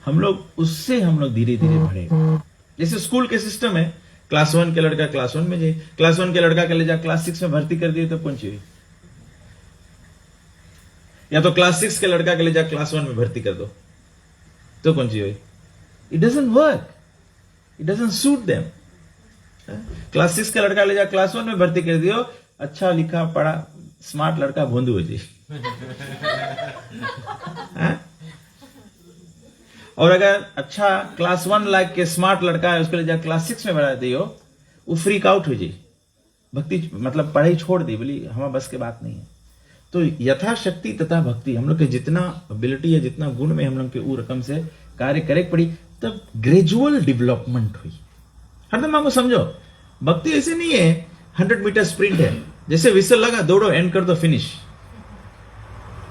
हम लोग उससे हम लोग धीरे धीरे बढ़ेगा। जैसे स्कूल के सिस्टम है, क्लास 1 के लड़का क्लास 1 में जाए, क्लास 1 के लड़का के ले जा क्लास 6 में भर्ती कर दिए तो कौन चाहिए, या तो क्लास 6 के लड़का के ले जा क्लास 1 में भर्ती कर दो तो कौन चाहिए। It doesn't work, it doesn't suit them. Class 6 का लड़का ले जा क्लास 1 में भर्ती कर दियो, अच्छा लिखा पढ़ा स्मार्ट लड़का भोंदू हो जी। और अगर अच्छा क्लास 1 लाख के स्मार्ट लड़का है, उसके ले जा क्लास 6 में बढ़ा दियो, वो फ्रीक आउट हो जाए, भक्ति मतलब पढ़ाई छोड़ दी, बोली हमारा बस के बात नहीं है। तो यथाशक्ति तथा भक्ति, हम लोग के जितना एबिलिटी है, जितना गुण में हम लोग के वो रकम से कार्य करे पड़ी, तब ग्रेजुअल डेवलपमेंट हुई। हरदम आपको समझो, भक्ति ऐसे नहीं है 100 मीटर स्प्रिंट है, जैसे विसल लगा दौड़ो एंड कर दो फिनिश।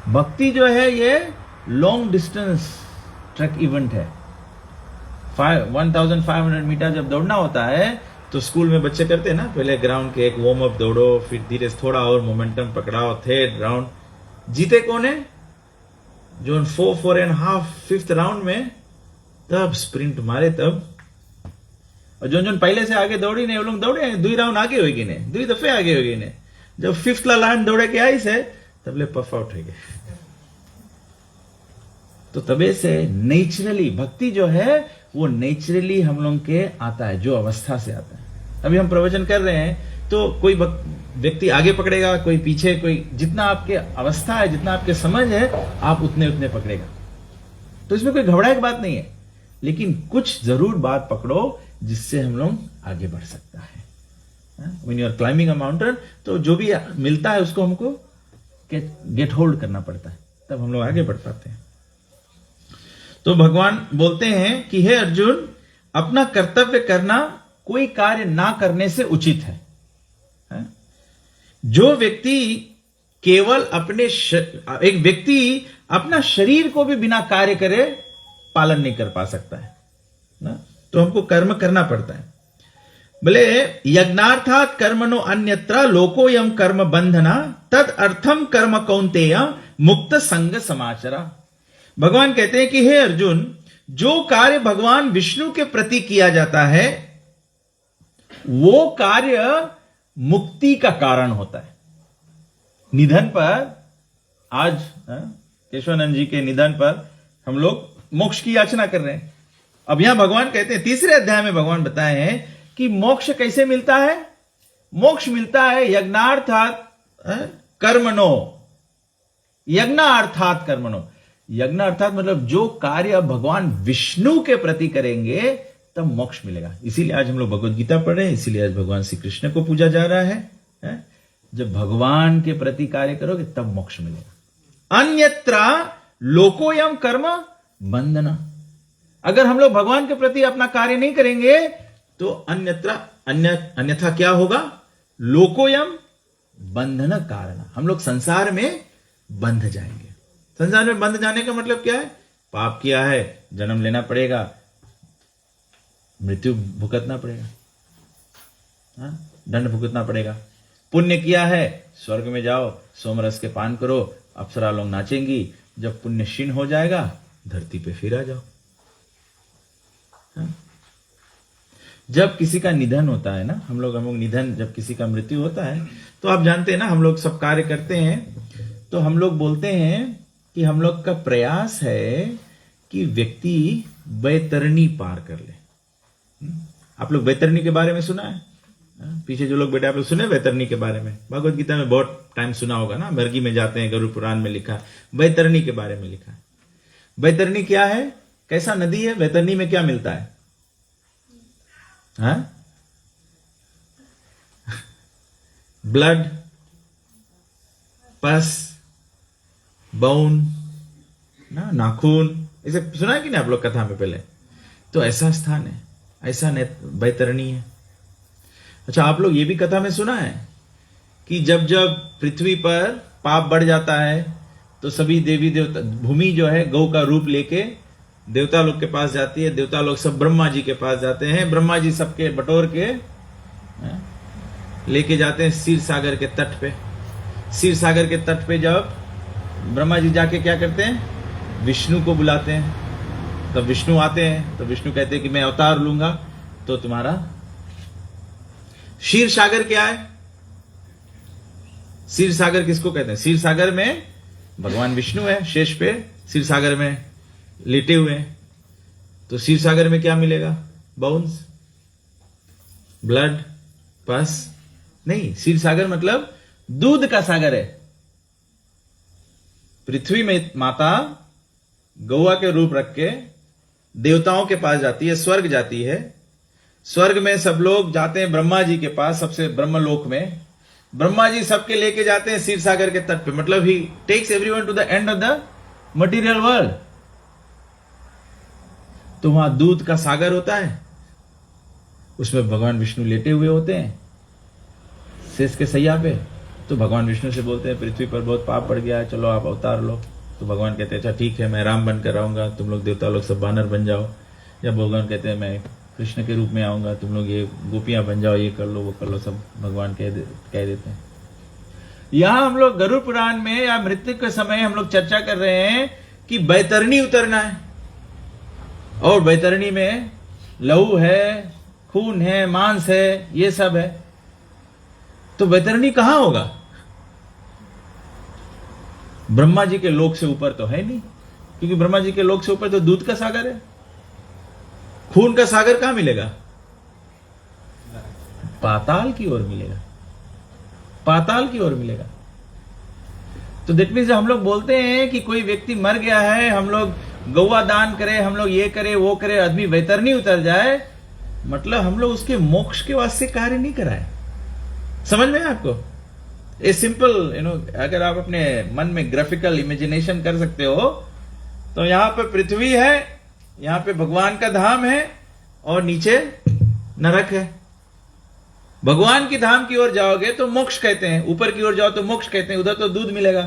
भक्ति जो है ये लॉन्ग डिस्टेंस ट्रैक इवेंट है। 1500 मीटर जब दौड़ना होता है तो स्कूल में बच्चे करते हैं ना, पहले ग्राउंड के एक वार्म अप दौड़ो, फिर धीरे से थोड़ा और मोमेंटम पकड़ाओ, थर्ड राउंड। जीते कौन है? जो 4.5 5th राउंड में तब स्प्रिंट मारे तब, और जो पहले से आगे दौड़ी नहीं, वो लोग दौड़े 2 राउंड आगे होगी ने, 2 दफे आगे होगी ने। जब 5th ला लाइन दौड़े के आई से तब ले पफ आउट हो गए। तो तबे से नेचुरली भक्ति जो है वो नेचुरली हम लोग के आता है, जो अवस्था से आता है। अभी हम प्रवचन कर रहे हैं तो कोई व्यक्ति आगे पकड़ेगा, कोई पीछे, कोई जितना आपके अवस्था है, जितना आपके समझ है, आप उतने उतने पकड़ेगा। तो इसमें कोई घबराए की बात नहीं है, लेकिन कुछ जरूर बात पकड़ो जिससे हम लोग आगे बढ़ सकता है। When you are climbing a mountain, तो जो भी मिलता है उसको हमको गेट होल्ड करना पड़ता है, तब हम लोग आगे बढ़ पाते हैं। तो भगवान बोलते हैं कि हे अर्जुन, अपना कर्तव्य करना कोई कार्य ना करने से उचित है। जो व्यक्ति केवल एक व्यक्ति अपना शरीर को भी बिना कार्य करे पालन नहीं कर पा सकता है ना, तो हमको कर्म करना पड़ता है। बोले यज्ञार्थात कर्मणो अन्यत्र लोकोयम कर्म बंधना तद अर्थम कर्म कौन्तेय मुक्त संग समाचरा। भगवान कहते हैं कि हे अर्जुन, जो कार्य भगवान विष्णु के प्रति किया जाता है वो कार्य मुक्ति का कारण होता है। निधन पर आज केशवानंद जी के निधन पर हम लोग मोक्ष की याचना कर रहे हैं। अब यहां भगवान कहते हैं, 3रे अध्याय में भगवान बताए हैं कि मोक्ष कैसे मिलता है। मोक्ष मिलता है यज्ञार्थात कर्मणो। यज्ञार्थात कर्मणो, यज्ञ अर्थात मतलब जो कार्य भगवान विष्णु के प्रति करेंगे तब मोक्ष मिलेगा। इसीलिए आज हम लोग भगवत गीता पढ़ रहे हैं, इसीलिए आज भगवान श्री कृष्ण को पूजा जा रहा है। जब भगवान के प्रति कार्य करोगे तब मोक्ष मिलेगा। अन्यत्र लोकोयम कर्म बंधना। अगर हम लोग भगवान के प्रति अपना कार्य नहीं करेंगे तो अन्यथा क्या होगा? लोकोयम बंधन कारण, हम लोग संसार में बंध जाएंगे। संसार में बंध जाने का मतलब क्या है? पाप किया है जन्म लेना पड़ेगा, मृत्यु भुगतना पड़ेगा, दंड भुगतना पड़ेगा। पुण्य किया है स्वर्ग में जाओ, सोमरस के पान करो, अप्सरा लोग नाचेंगी। जब पुण्य क्षीण हो जाएगा धरती पे फिर आ जाओ। जब किसी का निधन होता है ना, हम लोग निधन, जब किसी का मृत्यु होता है तो आप जानते हैं ना, हम लोग सब कार्य करते हैं तो हम लोग बोलते हैं कि हम लोग का प्रयास है कि व्यक्ति बैतरणी पार कर ले। आप लोग बैतरणी के बारे में सुना है? पीछे जो लोग बैठे आप लोग सुने बैतरणी के बारे में? भगवत गीता में बहुत टाइम सुना होगा ना, मर्गी में जाते हैं, गरुड़ पुराण में लिखा है, बैतरणी के बारे में लिखा है। बैतरणी क्या है? कैसा नदी है? वैतरणी में क्या मिलता है? हाँ? ब्लड, पस, बोन, ना नाखून, इसे सुना है कि नहीं आप लोग कथा में पहले? तो ऐसा स्थान है, ऐसा बैतरणी है। अच्छा, आप लोग ये भी कथा में सुना है कि जब जब पृथ्वी पर पाप बढ़ जाता है तो सभी देवी देवता, भूमि जो है गौ का रूप लेके देवता लोग के पास जाती है, देवता लोग सब ब्रह्मा जी के पास जाते हैं, ब्रह्मा जी सबके बटोर के लेके जाते हैं क्षीर सागर के तट पे। क्षीर सागर के तट पे जब ब्रह्मा जी जाके क्या करते हैं? विष्णु को बुलाते हैं। तब विष्णु आते हैं तो विष्णु कहते हैं कि मैं अवतार लूंगा तो तुम्हारा क्षीर सागर क्या है? क्षीर सागर किसको कहते हैं? क्षीर सागर में भगवान विष्णु है शेष पे, क्षीर सागर में लेटे हुए हैं। तो क्षीर सागर में क्या मिलेगा? बोन्स, ब्लड, पस नहीं। क्षीर सागर मतलब दूध का सागर है। पृथ्वी में माता गौआ के रूप रख के देवताओं के पास जाती है, स्वर्ग जाती है। स्वर्ग में सब लोग जाते हैं ब्रह्मा जी के पास, सबसे ब्रह्मलोक में। ब्रह्मा जी सबके लेके जाते हैं क्षीर सागर के तट पे, मतलब ही takes everyone to the end of the material world. तो वहां दूध का सागर होता है, उसमें भगवान विष्णु लेटे हुए होते हैं शेष के सैया पे। तो भगवान विष्णु से बोलते हैं पृथ्वी पर बहुत पाप बढ़ गया है, चलो आप अवतार लो। तो भगवान कहते हैं अच्छा ठीक है, मैं राम बनकर आऊंगा, तुम लोग देवता लोग सब बानर बन जाओ। जब भगवान कहते हैं मैं कृष्ण के रूप में आऊंगा, तुम लोग ये गोपियां बन जाओ, ये कर लो वो कर लो, सब भगवान कह देते हैं। यहां हम लोग गरुड़ पुराण में या मृत्यु के समय हम लोग चर्चा कर रहे हैं कि बैतरणी उतरना है, और बैतरणी में लहू है, खून है, मांस है, ये सब है। तो बैतरणी कहां होगा? ब्रह्मा जी के लोक से ऊपर तो है नहीं, क्योंकि ब्रह्मा जी के लोक से ऊपर तो दूध का सागर है। खून का सागर कहां मिलेगा? पाताल की ओर मिलेगा, पाताल की ओर मिलेगा। तो दैट मीन्स हम लोग बोलते हैं कि कोई व्यक्ति मर गया है, हम लोग गौवा दान करें, हम लोग ये करें वो करें, आदमी बैतरणी उतर जाए, मतलब हम लोग उसके मोक्ष के वास्ते कार्य नहीं कराए। समझ में आपको? ए सिंपल अगर आप अपने मन में ग्राफिकल इमेजिनेशन कर सकते हो, तो यहां पे पृथ्वी है, यहां पे भगवान का धाम है, और नीचे नरक है। भगवान की धाम की ओर जाओगे तो मोक्ष कहते हैं, ऊपर की ओर जाओ तो मोक्ष कहते हैं, उधर तो दूध मिलेगा।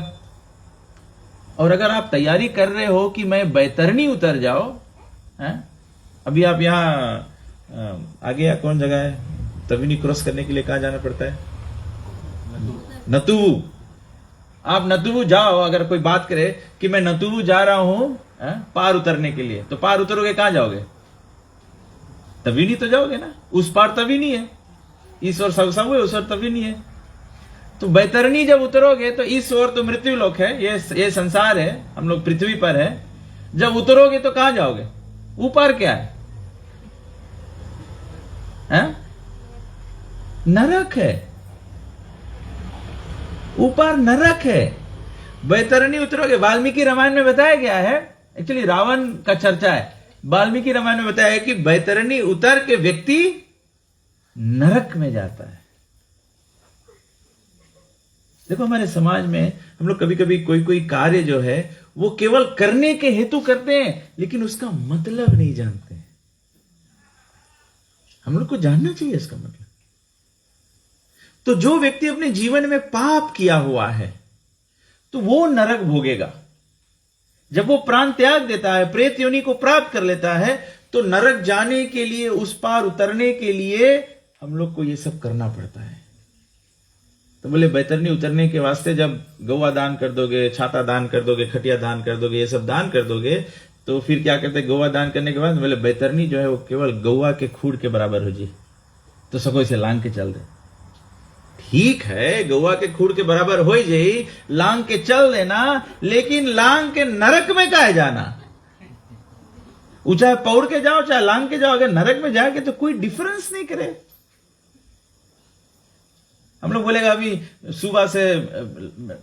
और अगर आप तैयारी कर रहे हो कि मैं बैतरणी उतर जाओ, अभी आप यहां आगे या कौन जगह है, तविनी क्रॉस करने के लिए कहां जाना पड़ता है? नतुवु। आप नतुवु जाओ, अगर कोई बात करे कि मैं नतुवु जा रहा हूं पार उतरने के लिए, तो पार उतरोगे कहां जाओगे? तविनी तो जाओगे ना, उस पार तविनी है, इस ओर सब है, उस ओर तविनी है। तो बैतरणी जब उतरोगे तो इस ओर तो मृत्यु लोक है, ये संसार है, हम लोग पृथ्वी पर है। जब उतरोगे तो कहां जाओगे? ऊपर क्या है? नरक है, ऊपर नरक है। बैतरणी उतरोगे, वाल्मीकि रामायण में बताया गया है, एक्चुअली रावण का चर्चा है, वाल्मीकि रामायण में बताया है कि बैतरणी उतर के व्यक्ति नरक में जाता है। देखो हमारे समाज में हम लोग कभी कभी कोई कार्य जो है वो केवल करने के हेतु करते हैं, लेकिन उसका मतलब नहीं जानते। हम लोग को जानना चाहिए इसका मतलब। तो जो व्यक्ति अपने जीवन में पाप किया हुआ है तो वो नरक भोगेगा। जब वो प्राण त्याग देता है, प्रेत योनि को प्राप्त कर लेता है, तो नरक जाने के लिए, उस पार उतरने के लिए हम लोग को ये सब करना पड़ता है। तो बोले बैतरणी उतरने के वास्ते जब गौवा दान कर दोगे, छाता दान कर दोगे, खटिया दान कर दोगे, ये सब दान कर दोगे, तो फिर क्या करते? गौवा दान करने के बाद बोले बैतरणी जो है वो केवल गौवा के खूड़ के बराबर हो जी, तो सको इसे लांग के चल दे। ठीक है, गौवा के खूड़ के बराबर हो जाई, लांग के चल देना, लेकिन लांग के नरक में काहे जाना? चाहे पौड़ के जाओ चाहे लांग के जाओ, अगर नरक में जाओगे तो कोई डिफरेंस नहीं करे। हम लोग बोलेगा अभी सुबह से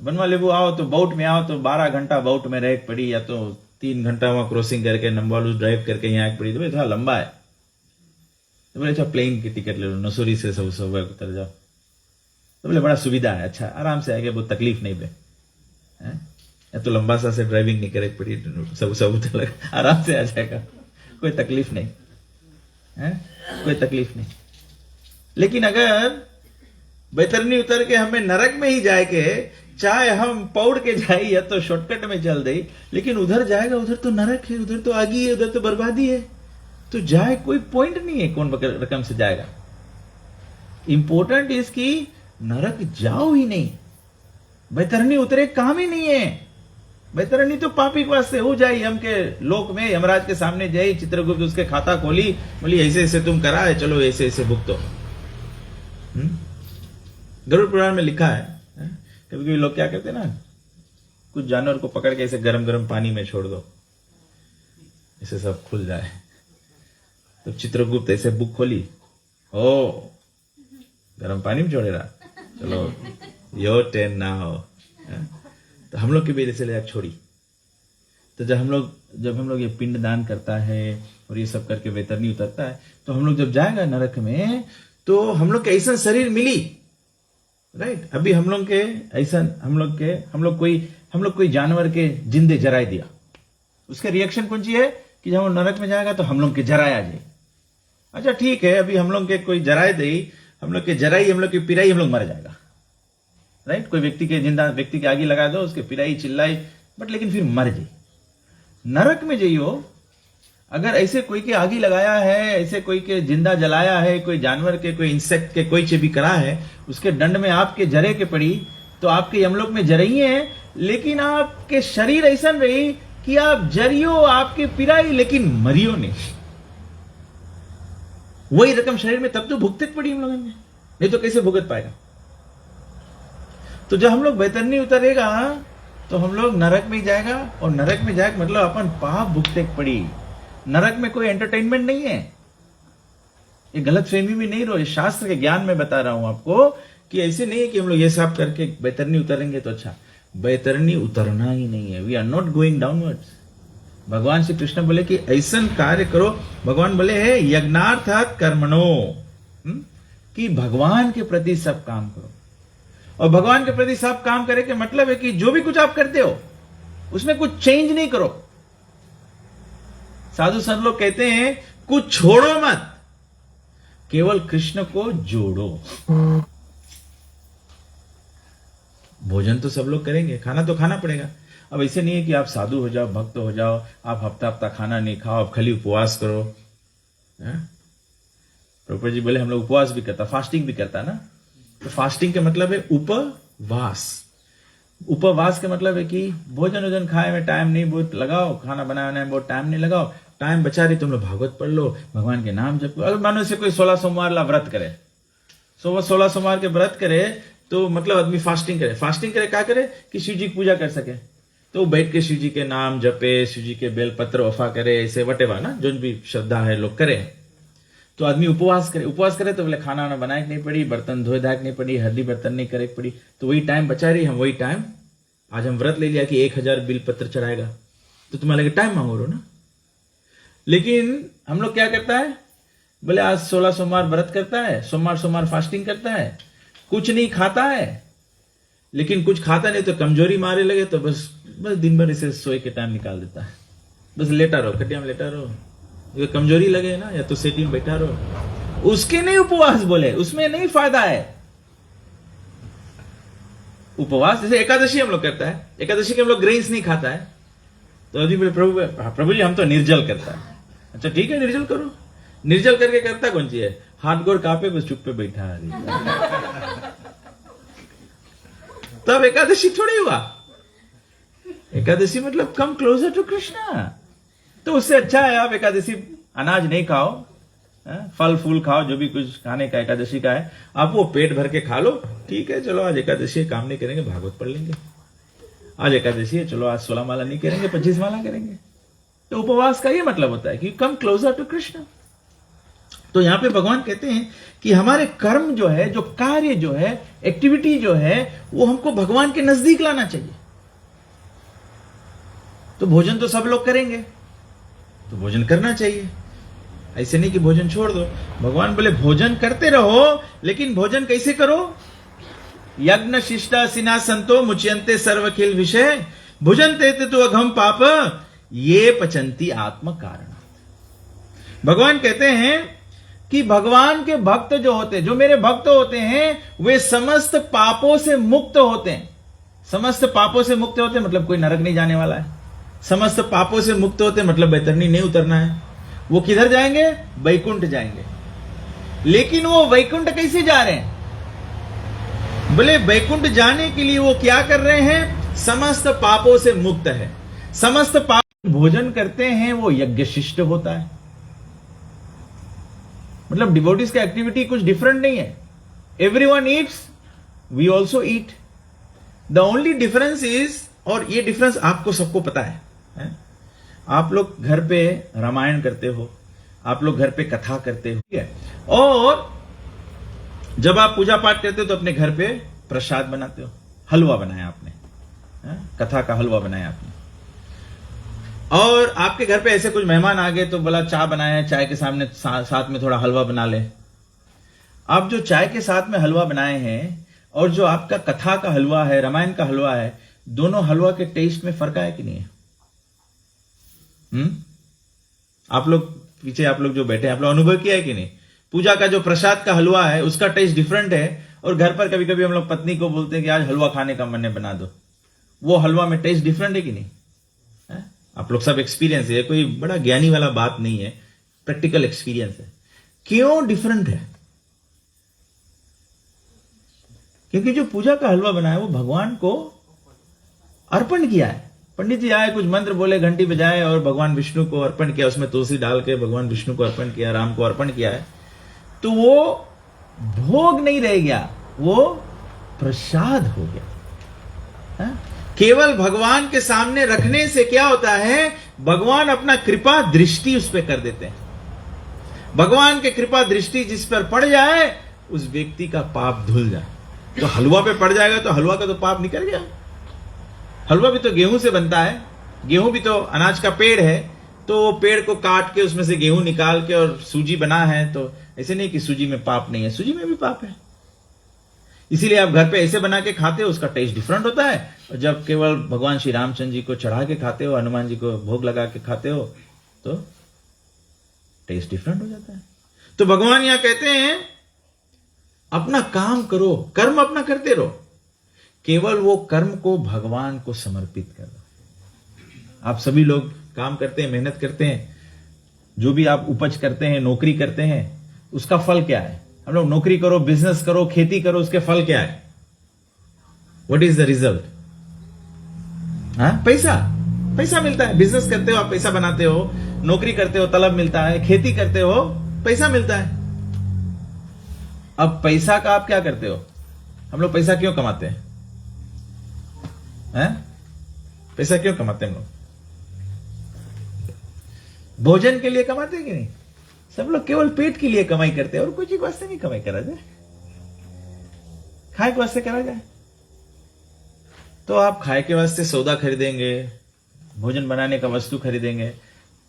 बनवा लेबू आओ तो बाउट में आओ तो 12 घंटा बाउट में रह पड़ी, या तो 3 घंटा वहां क्रॉसिंग करके नंबालू ड्राइव करके यहाँ पड़ी, तो थोड़ा लंबा है। तो बोले अच्छा प्लेन की टिकट ले लो, नसूरी से सब उतर जाओ। तो बोले बड़ा सुविधा है, अच्छा आराम से आएगा, बहुत तकलीफ नहीं पे, या तो लंबा सा से ड्राइविंग नहीं करे पड़ी, सब उतर लगा, आराम से आ जाएगा, कोई तकलीफ नहीं है, कोई तकलीफ नहीं। लेकिन अगर बैतरनी उतर के हमें नरक में ही जाए के, चाहे हम पौड़ के जाए या तो शॉर्टकट में चल दे, लेकिन उधर जाएगा, उधर तो नरक है, उधर तो आगी है, उधर तो बर्बादी है, तो जाए कोई पॉइंट नहीं है कौन रकम से जाएगा। इंपॉर्टेंट इसकी नरक जाओ ही नहीं, बैतरनी उतरे काम ही नहीं है। बैतरनी तो पापी के वास्ते हो जाए, हम के लोक में यमराज के सामने जाए, चित्रगुप्त उसके खाता खोली, बोली ऐसे ऐसे तुम करा है, चलो ऐसे ऐसे भुगतो। गरुड़ पुराण में लिखा है, कभी कभी लोग क्या कहते हैं ना, कुछ जानवर को पकड़ के ऐसे गरम गरम पानी में छोड़ दो, ऐसे सब खुल जाए। तो चित्रगुप्त ऐसे बुक खोली, ओ गरम पानी में छोड़े रहा, चलो यो टेन ना हो। तो हम लोग की भी ऐसे ले छोड़ी। तो जब हम लोग ये पिंड दान करता है और ये सब करके बैतरनी उतरता है, तो हम लोग जब जाएगा नरक में, तो हम लोग के ऐसा शरीर मिली, राइट। अभी हम लोग के ऐसा हम लोग कोई जानवर के जिंदे जराए दिया, उसके रिएक्शन कौन सी है कि जब वो नरक में जाएगा तो हम लोग के जराया जाए। अच्छा ठीक है, अभी हम लोग के कोई जराए दे, हम लोग के जराई, हम लोग की पिराई, हम लोग मर जाएगा, राइट। कोई व्यक्ति के जिंदा व्यक्ति के आगे लगा दो, उसके पिराई चिल्लाई, बट लेकिन फिर मर जाए। नरक में जाइयो, अगर ऐसे कोई के आगे लगाया है, ऐसे कोई के जिंदा जलाया है, कोई जानवर के, कोई इंसेक्ट के, कोई चीज भी करा है, उसके दंड में आपके जरे के पड़ी, तो आपके यमलोक में जरई है, लेकिन आपके शरीर ऐसा रही कि आप जरियो, आपके पिराई, लेकिन मरियो नहीं। वही रकम शरीर में तब तो भुगते पड़ी हम लोगों ने, नहीं तो कैसे भुगत पाएगा। तो जब हम लोग बैतरनी उतरेगा तो हम लोग नरक में जाएगा, और नरक में जाएगा मतलब अपन पाप भुगते पड़ी। नरक में कोई एंटरटेनमेंट नहीं है, ये गलत फहमी में नहीं रहो, ये शास्त्र के ज्ञान में बता रहा हूं आपको कि ऐसे नहीं है कि हम लोग ये सब करके बैतरनी उतरेंगे तो अच्छा। बैतरनी उतरना ही नहीं है, we are not going downwards. भगवान श्री कृष्ण बोले कि ऐसा कार्य करो, भगवान बोले है यज्ञार्थात् कर्मणो, कि भगवान के प्रति सब काम करो। और भगवान के प्रति सब काम करे के मतलब है कि जो भी कुछ आप करते हो उसमें कुछ चेंज नहीं करो। साधु संत लोग कहते हैं कुछ छोड़ो मत, केवल कृष्ण को जोड़ो। भोजन तो सब लोग करेंगे, खाना तो खाना पड़ेगा। अब ऐसे नहीं है कि आप साधु हो जाओ, भक्त हो जाओ, आप हफ्ता हफ्ता खाना नहीं खाओ, आप खाली उपवास करो। प्रभुपाद जी बोले हम लोग उपवास भी करता, फास्टिंग भी करता ना। तो फास्टिंग का मतलब है उपवास। उपवास का मतलब है कि भोजन वोजन खाए में टाइम नहीं बहुत लगाओ, खाना बनाने में बहुत टाइम नहीं लगाओ, टाइम बचा रही तुम लोग भागवत पढ़ लो, भगवान के नाम जप। अगर मानो से कोई 16 सोमवार ला व्रत करे, 16 सोमवार के व्रत करे, तो मतलब आदमी फास्टिंग करे क्या करे कि शिव जी की पूजा कर सके। तो बैठ के शिव जी के नाम जपे, शिव जी के बेलपत्र वफा करे, ऐसे वटेवा ना जो भी श्रद्धा है लोग करे। तो आदमी उपवास करे तो बोले खाना वाना बनाए नहीं पड़ी, बर्तन धोए धाए नहीं पड़ी, हल्दी बर्तन नहीं करे पड़ी, तो वही टाइम बचा रही। हम वही टाइम आज हम व्रत ले लिया कि 1000 बिल पत्र चढ़ाएगा, तो तुम्हारे लगे टाइम मांगो रो ना। लेकिन हम लोग क्या करता है, बोले आज 16 सोमवार व्रत करता है, सोमवार फास्टिंग करता है, कुछ नहीं खाता है, लेकिन कुछ खाता नहीं तो कमजोरी मारे लगे, तो बस दिन भर इसे सोए के टाइम निकाल देता है, बस लेटा रहो, खटिया में लेटा रहो, कमजोरी लगे ना, या तो सेटी में बैठा रहो। उसके नहीं उपवास बोले, उसमें नहीं फायदा है उपवास। जैसे एकादशी हम लोग करता है, एकादशी के हम लोग ग्रेन्स नहीं खाता है, तो अभी बोले प्रभु जी हम तो निर्जल करता है। अच्छा ठीक है, निर्जल करो। निर्जल करके करता कौन सी है, हाथ गोड़ कांपे बस चुप पे बैठा है। तब एकादशी थोड़ी हुआ। एकादशी मतलब कम क्लोजर टू कृष्णा। तो उससे अच्छा है आप एकादशी अनाज नहीं खाओ, फल फूल खाओ, जो भी कुछ खाने का एकादशी का है आप वो पेट भर के खा लो। ठीक है चलो आज एकादशी काम नहीं करेंगे, भागवत पढ़ लेंगे। आज एकादशी है, चलो आज 16 माला नहीं करेंगे, 25 माला करेंगे। तो उपवास का ये मतलब होता है कि कम क्लोजर टू कृष्ण। तो यहां पे भगवान कहते हैं कि हमारे कर्म जो है, जो कार्य जो है, एक्टिविटी जो है, वो हमको भगवान के नजदीक लाना चाहिए। तो भोजन तो सब लोग करेंगे, तो भोजन करना चाहिए। ऐसे नहीं कि भोजन छोड़ दो। भगवान बोले भोजन करते रहो, लेकिन भोजन कैसे करो? यज्ञ शिष्टा सिना संतो मुच्यन्ते सर्वखिल विषय भुजन्ते तो अघम पाप ये पचंती आत्म कारण। भगवान कहते हैं कि भगवान के भक्त जो होते हैं, जो मेरे भक्त होते हैं, वे समस्त पापों से मुक्त होते हैं। समस्त पापों से मुक्त होते हैं मतलब कोई नरक नहीं जाने वाला है। समस्त पापों से मुक्त होते हैं मतलब बैतरनी नहीं उतरना है। वो किधर जाएंगे? वैकुंठ जाएंगे। लेकिन वो वैकुंठ कैसे जा रहे हैं? बोले वैकुंठ जाने के लिए वो क्या कर रहे हैं? समस्त पापों से मुक्त है। समस्त पाप भोजन करते हैं वो यज्ञ शिष्ट होता है। मतलब डिवोटीज का एक्टिविटी कुछ डिफरेंट नहीं है। Everyone eats, we also eat. The only difference is, और ये डिफरेंस आपको सबको पता है? आप लोग घर पे रामायण करते हो, आप लोग घर पे कथा करते हो, और जब आप पूजा पाठ करते हो तो अपने घर पे प्रसाद बनाते हो। हलवा बनाया आपने, कथा का हलवा बनाया आपने, और आपके घर पे ऐसे कुछ मेहमान आ गए तो बोला चाय बनाया है, चाय के सामने साथ में थोड़ा हलवा बना ले। आप जो चाय के साथ में हलवा बनाए हैं और जो आपका कथा का हलवा है, रामायण का हलवा है, दोनों हलवा के टेस्ट में फर्क है कि नहीं है? आप लोग पीछे, आप लोग जो बैठे हैं, आप लोग अनुभव किया है कि नहीं? पूजा का जो प्रसाद का हलवा है उसका टेस्ट डिफरेंट है, और घर पर कभी कभी हम लोग पत्नी को बोलते हैं कि आज हलवा खाने का मन है, बना दो। वो हलवा में टेस्ट डिफरेंट है कि नहीं है? आप लोग सब एक्सपीरियंस है, कोई बड़ा ज्ञानी वाला बात नहीं है, प्रैक्टिकल एक्सपीरियंस है। क्यों डिफरेंट है? क्योंकि जो पूजा का हलवा बना है वो भगवान को अर्पण किया है। पंडित जी आए, कुछ मंत्र बोले, घंटी बजाए और भगवान विष्णु को अर्पण किया, उसमें तुलसी डाल के भगवान विष्णु को अर्पण किया, राम को अर्पण किया है, तो वो भोग नहीं रह गया, वो प्रसाद हो गया। केवल भगवान के सामने रखने से क्या होता है? भगवान अपना कृपा दृष्टि उस पर कर देते हैं। भगवान की कृपा दृष्टि जिस पर पड़ जाए उस व्यक्ति का पाप धुल जाए। तो हलवा पे पड़ जाएगा तो हलवा का तो पाप निकल गया। हलवा भी तो गेहूं से बनता है, गेहूं भी तो अनाज का पेड़ है, तो पेड़ को काट के उसमें से गेहूं निकाल के और सूजी बना है, तो ऐसे नहीं कि सूजी में पाप नहीं है, सूजी में भी पाप है। इसीलिए आप घर पे ऐसे बना के खाते हो, उसका टेस्ट डिफरेंट होता है। और जब केवल भगवान श्री रामचंद्र जी को चढ़ा के खाते हो, हनुमान जी को भोग लगा के खाते हो, तो टेस्ट डिफरेंट हो जाता है। तो भगवान यहां कहते हैं अपना काम करो, कर्म अपना करते रहो, केवल वो कर्म को भगवान को समर्पित करो। आप सभी लोग काम करते हैं, मेहनत करते हैं, जो भी आप उपज करते हैं, नौकरी करते हैं, उसका फल क्या है? हम लोग नौकरी करो, बिजनेस करो, खेती करो, उसके फल क्या है? What is the result? पैसा, पैसा मिलता है। बिजनेस करते हो आप, पैसा बनाते हो, नौकरी करते हो, तलब मिलता है, खेती करते हो, पैसा मिलता है। अब पैसा का आप क्या करते हो? हम लोग पैसा क्यों कमाते हैं? पैसा क्यों कमाते हैं हम लोग? भोजन के लिए कमाते हैं कि नहीं? सब लोग केवल पेट के लिए कमाई करते हैं, और कुछ चीज वास्ते नहीं कमाई करा जाए, खाए के वास्ते करा जाए। तो आप खाए के वास्ते सौदा खरीदेंगे, भोजन बनाने का वस्तु खरीदेंगे,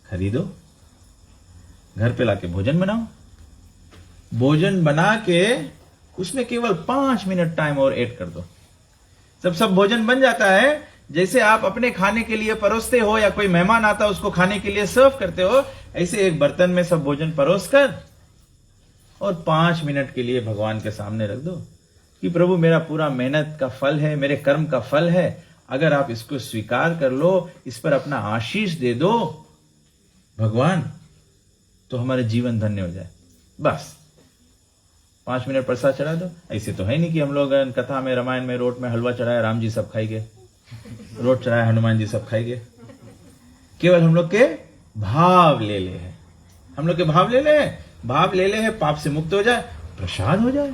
खरीदो, घर पे लाके भोजन बनाओ। भोजन बना के उसमें केवल 5 मिनट टाइम और ऐड कर दो, जब सब भोजन बन जाता है, जैसे आप अपने खाने के लिए परोसते हो या कोई मेहमान आता है उसको खाने के लिए सर्व करते हो, ऐसे एक बर्तन में सब भोजन परोस कर और 5 मिनट के लिए भगवान के सामने रख दो कि प्रभु मेरा पूरा मेहनत का फल है, मेरे कर्म का फल है, अगर आप इसको स्वीकार कर लो, इस पर अपना आशीष दे दो भगवान, तो हमारा जीवन धन्य हो जाए। बस 5 मिनट प्रसाद चढ़ा दो। ऐसे तो है नहीं कि हम लोग कथा में, रामायण में रोट में हलवा चढ़ाया, राम जी सब खाएंगे, रोट चढ़ाया हनुमान जी सब खाएंगे। केवल हम लोग के भाव ले ले है, हम लोग के भाव ले ले है, भाव ले ले है, पाप से मुक्त हो जाए, प्रसाद हो जाए।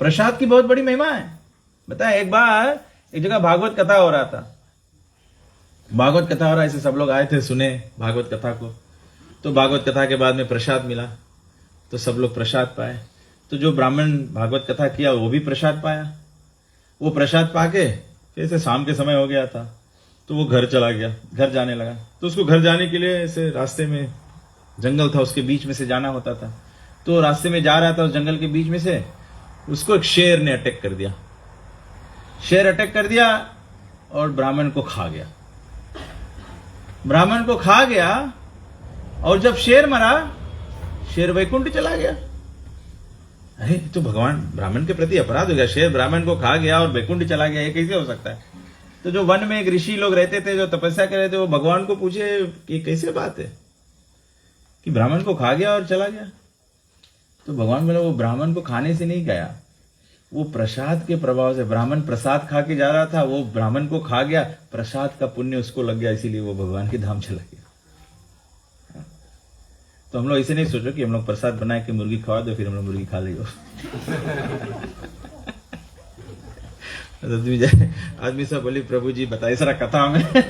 प्रसाद की बहुत बड़ी महिमा है। बताए, एक बार एक जगह भागवत कथा हो रहा था, भागवत कथा हो रहा है, ऐसे सब लोग आए थे, सुने भागवत कथा को। तो भागवत कथा के बाद में प्रसाद मिला, तो सब लोग प्रसाद पाए। तो जो ब्राह्मण भागवत कथा किया वो भी प्रसाद पाया। वो प्रसाद पाके जैसे शाम के समय हो गया था, तो वो घर चला गया, घर जाने लगा। तो उसको घर जाने के लिए ऐसे रास्ते में जंगल था, उसके बीच में से जाना होता था। तो रास्ते में जा रहा था उस जंगल के बीच में से, उसको एक शेर ने अटैक कर दिया। शेर अटैक कर दिया और ब्राह्मण को खा गया। ब्राह्मण को खा गया और जब शेर मरा, शेर वैकुंठ चला गया। अरे तो भगवान ब्राह्मण के प्रति अपराध हो गया, शेर ब्राह्मण को खा गया और वैकुंठ चला गया, ये कैसे हो सकता है? तो जो वन में एक ऋषि लोग रहते थे, जो तपस्या कर रहे थे, वो भगवान को पूछे ये कैसे बात है कि ब्राह्मण को खा गया और चला गया? तो भगवान बोले वो ब्राह्मण को खाने से नहीं गया, वो प्रसाद के प्रभाव से, ब्राह्मण प्रसाद खा के जा रहा था, वो ब्राह्मण को खा गया, प्रसाद का पुण्य उसको लग गया, इसीलिए वो भगवान के धाम चला गया। तो हम लोग ऐसे नहीं सोचो कि हम लोग प्रसाद बना के मुर्गी खवा दो फिर हम लोग मुर्गी खा लेंगे। आदमी सब बोली प्रभु जी बताइए सारा कथा हमें। तो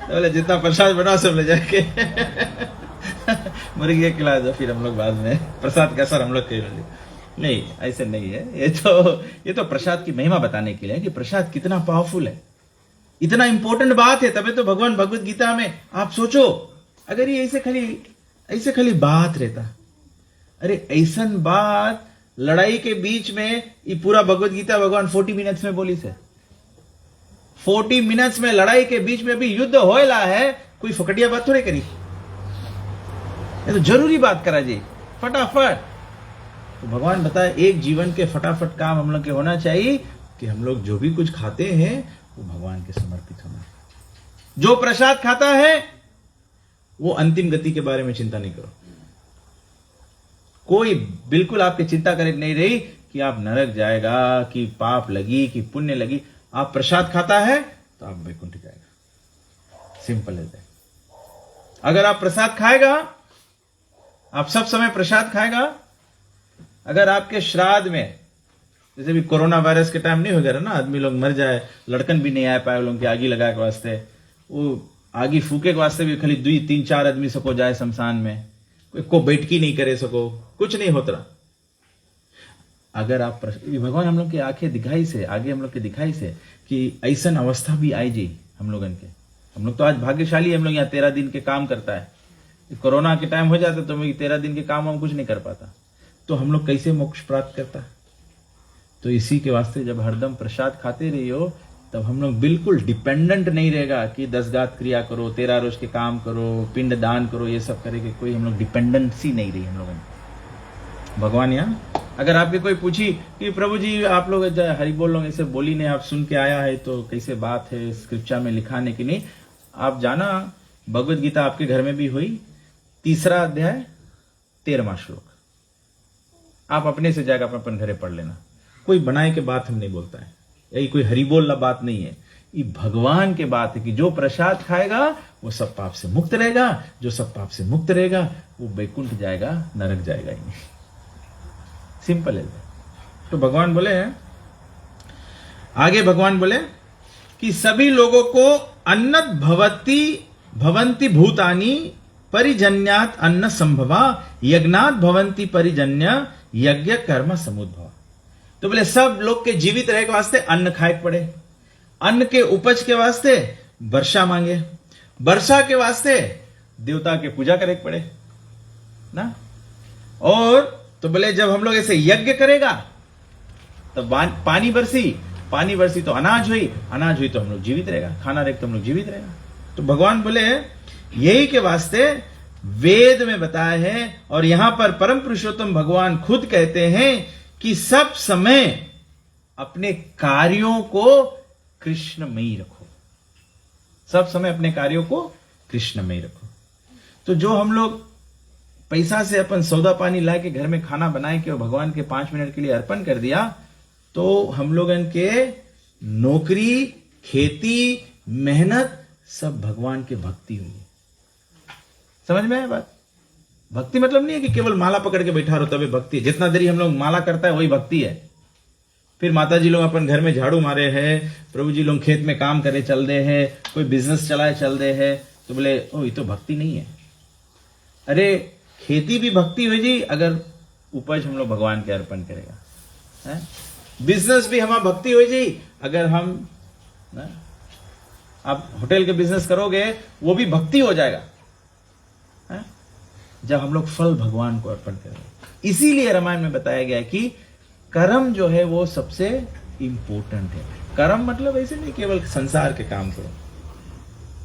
बोले जितना प्रसाद बना सब ले जाके मुर्गी खिला दो, फिर हम लोग बाद में प्रसाद का असर हम लोग कर ले। नहीं, ऐसे नहीं है। ये तो प्रसाद की महिमा बताने के लिए कि प्रसाद कितना पावरफुल है, इतना इंपॉर्टेंट बात है। तभी तो भगवान भगवत गीता में आप सोचो, अगर ये ऐसे खाली बात रहता, अरे ऐसन बात लड़ाई के बीच में, ये पूरा भगवत गीता भगवान 40 मिनट्स में बोली से, 40 मिनट्स में लड़ाई के बीच में भी युद्ध होएला है, कोई फकटिया बात थोड़ी करी, ये तो जरूरी बात करा जी फटाफट। तो भगवान बताए एक जीवन के फटाफट काम हम लोग के होना चाहिए कि हम लोग जो भी कुछ खाते हैं वो भगवान के समर्पित होना। जो प्रसाद खाता है वो अंतिम गति के बारे में चिंता नहीं करो, कोई बिल्कुल आपकी चिंता करे नहीं रही कि आप नरक जाएगा, कि पाप लगी, कि पुण्य लगी। आप प्रसाद खाता है तो आप वैकुंठ जाएगा, सिंपल है। अगर आप प्रसाद खाएगा, आप सब समय प्रसाद खाएगा, अगर आपके श्राद्ध में, जैसे भी कोरोना वायरस के टाइम नहीं हो गया ना, आदमी लोग मर जाए, लड़कन भी नहीं आ पाए लोगों की आगी लगाए के वास्ते, वो आगी फूके के वास्ते भी खाली 2-3-4 आदमी सको जाए शमशान में, कोई को बैठकी नहीं करे सको, कुछ नहीं होता। अगर आप भगवान हम लोग की आंखें दिखाई से, आगे हम लोग के दिखाई से कि ऐसा अवस्था भी आई जी हम लोगन के। हम लोग तो आज भाग्यशाली, हम लोग यहाँ 13 दिन के काम करता है। कोरोना के टाइम हो जाता तो 13 दिन के काम हम कुछ नहीं कर पाता, तो हम लोग कैसे मोक्ष प्राप्त करता? तो इसी के वास्ते जब हरदम प्रसाद खाते रही हो, तब हम लोग बिल्कुल डिपेंडेंट नहीं रहेगा कि 10 गात क्रिया करो, 13 रोज के काम करो, पिंड दान करो, ये सब करेंगे, कोई हम लोग डिपेंडेंसी नहीं रही हम लोगों ने। भगवान यहाँ अगर आपके कोई पूछी कि प्रभु जी आप लोग हरि बोल लोग ऐसे बोली ने आप सुन के आया है तो कैसे बात है, स्क्रिप्चर में लिखा नहीं कि नहीं, आप जाना भगवत गीता आपके घर में भी हुई, 3रा अध्याय 13वां श्लोक, आप अपने से जाकर अपन घरे पढ़ लेना। कोई बनाए के बात हम नहीं बोलता है, यही कोई हरिबोल बात नहीं है, ये भगवान के बात है कि जो प्रसाद खाएगा वो सब पाप से मुक्त रहेगा, जो सब पाप से मुक्त रहेगा वो वैकुंठ जाएगा, नरक जाएगा ही नहीं। सिंपल है। तो भगवान बोले, आगे भगवान बोले कि सभी लोगों को अन्नत भवंती भूतानि परिजन्यात अन्न संभवा यज्ञात भवंती परिजन्य यज्ञ कर्म समुद्भव। तो बोले सब लोग के जीवित रहे के वास्ते अन्न खाए पड़े, अन्न के उपज के वास्ते वर्षा मांगे, वर्षा के वास्ते देवता के पूजा करे पड़े ना। और तो बोले जब हम लोग ऐसे यज्ञ करेगा तो पानी बरसी तो अनाज हुई तो हम लोग जीवित रहेगा, खाना रहे तो हम लोग जीवित रहेगा। तो भगवान बोले यही के वास्ते वेद में बताया है, और यहां पर परम पुरुषोत्तम भगवान खुद कहते हैं कि सब समय अपने कार्यों को कृष्णमयी रखो, सब समय अपने कार्यों को कृष्णमयी रखो। तो जो हम लोग पैसा से अपन सौदा पानी ला के घर में खाना बनाए के और भगवान के 5 मिनट के लिए अर्पण कर दिया, तो हम लोगन के नौकरी, खेती, मेहनत सब भगवान के भक्ति हुई। समझ में आया बात? भक्ति मतलब नहीं है कि केवल माला पकड़ के बैठा रहो तभी भक्ति है। जितना देरी हम लोग माला करता है वही भक्ति है। फिर माता जी लोग अपन घर में झाड़ू मारे हैं, प्रभु जी लोग खेत में काम करे चल दे हैं, कोई बिजनेस चलाए चल दे है, तो बोले ओ ये तो भक्ति नहीं है। अरे खेती भी भक्ति हुई जी अगर उपज हम लोग भगवान के अर्पण करेगा है? बिजनेस भी हमारा भक्ति हुई जी अगर हम आप होटल के बिजनेस करोगे वो भी भक्ति हो जाएगा, है? जब हम लोग फल भगवान को अर्पण करें। इसीलिए रामायण में बताया गया है कि कर्म जो है वो सबसे इंपॉर्टेंट है। कर्म मतलब ऐसे नहीं केवल संसार के काम करो,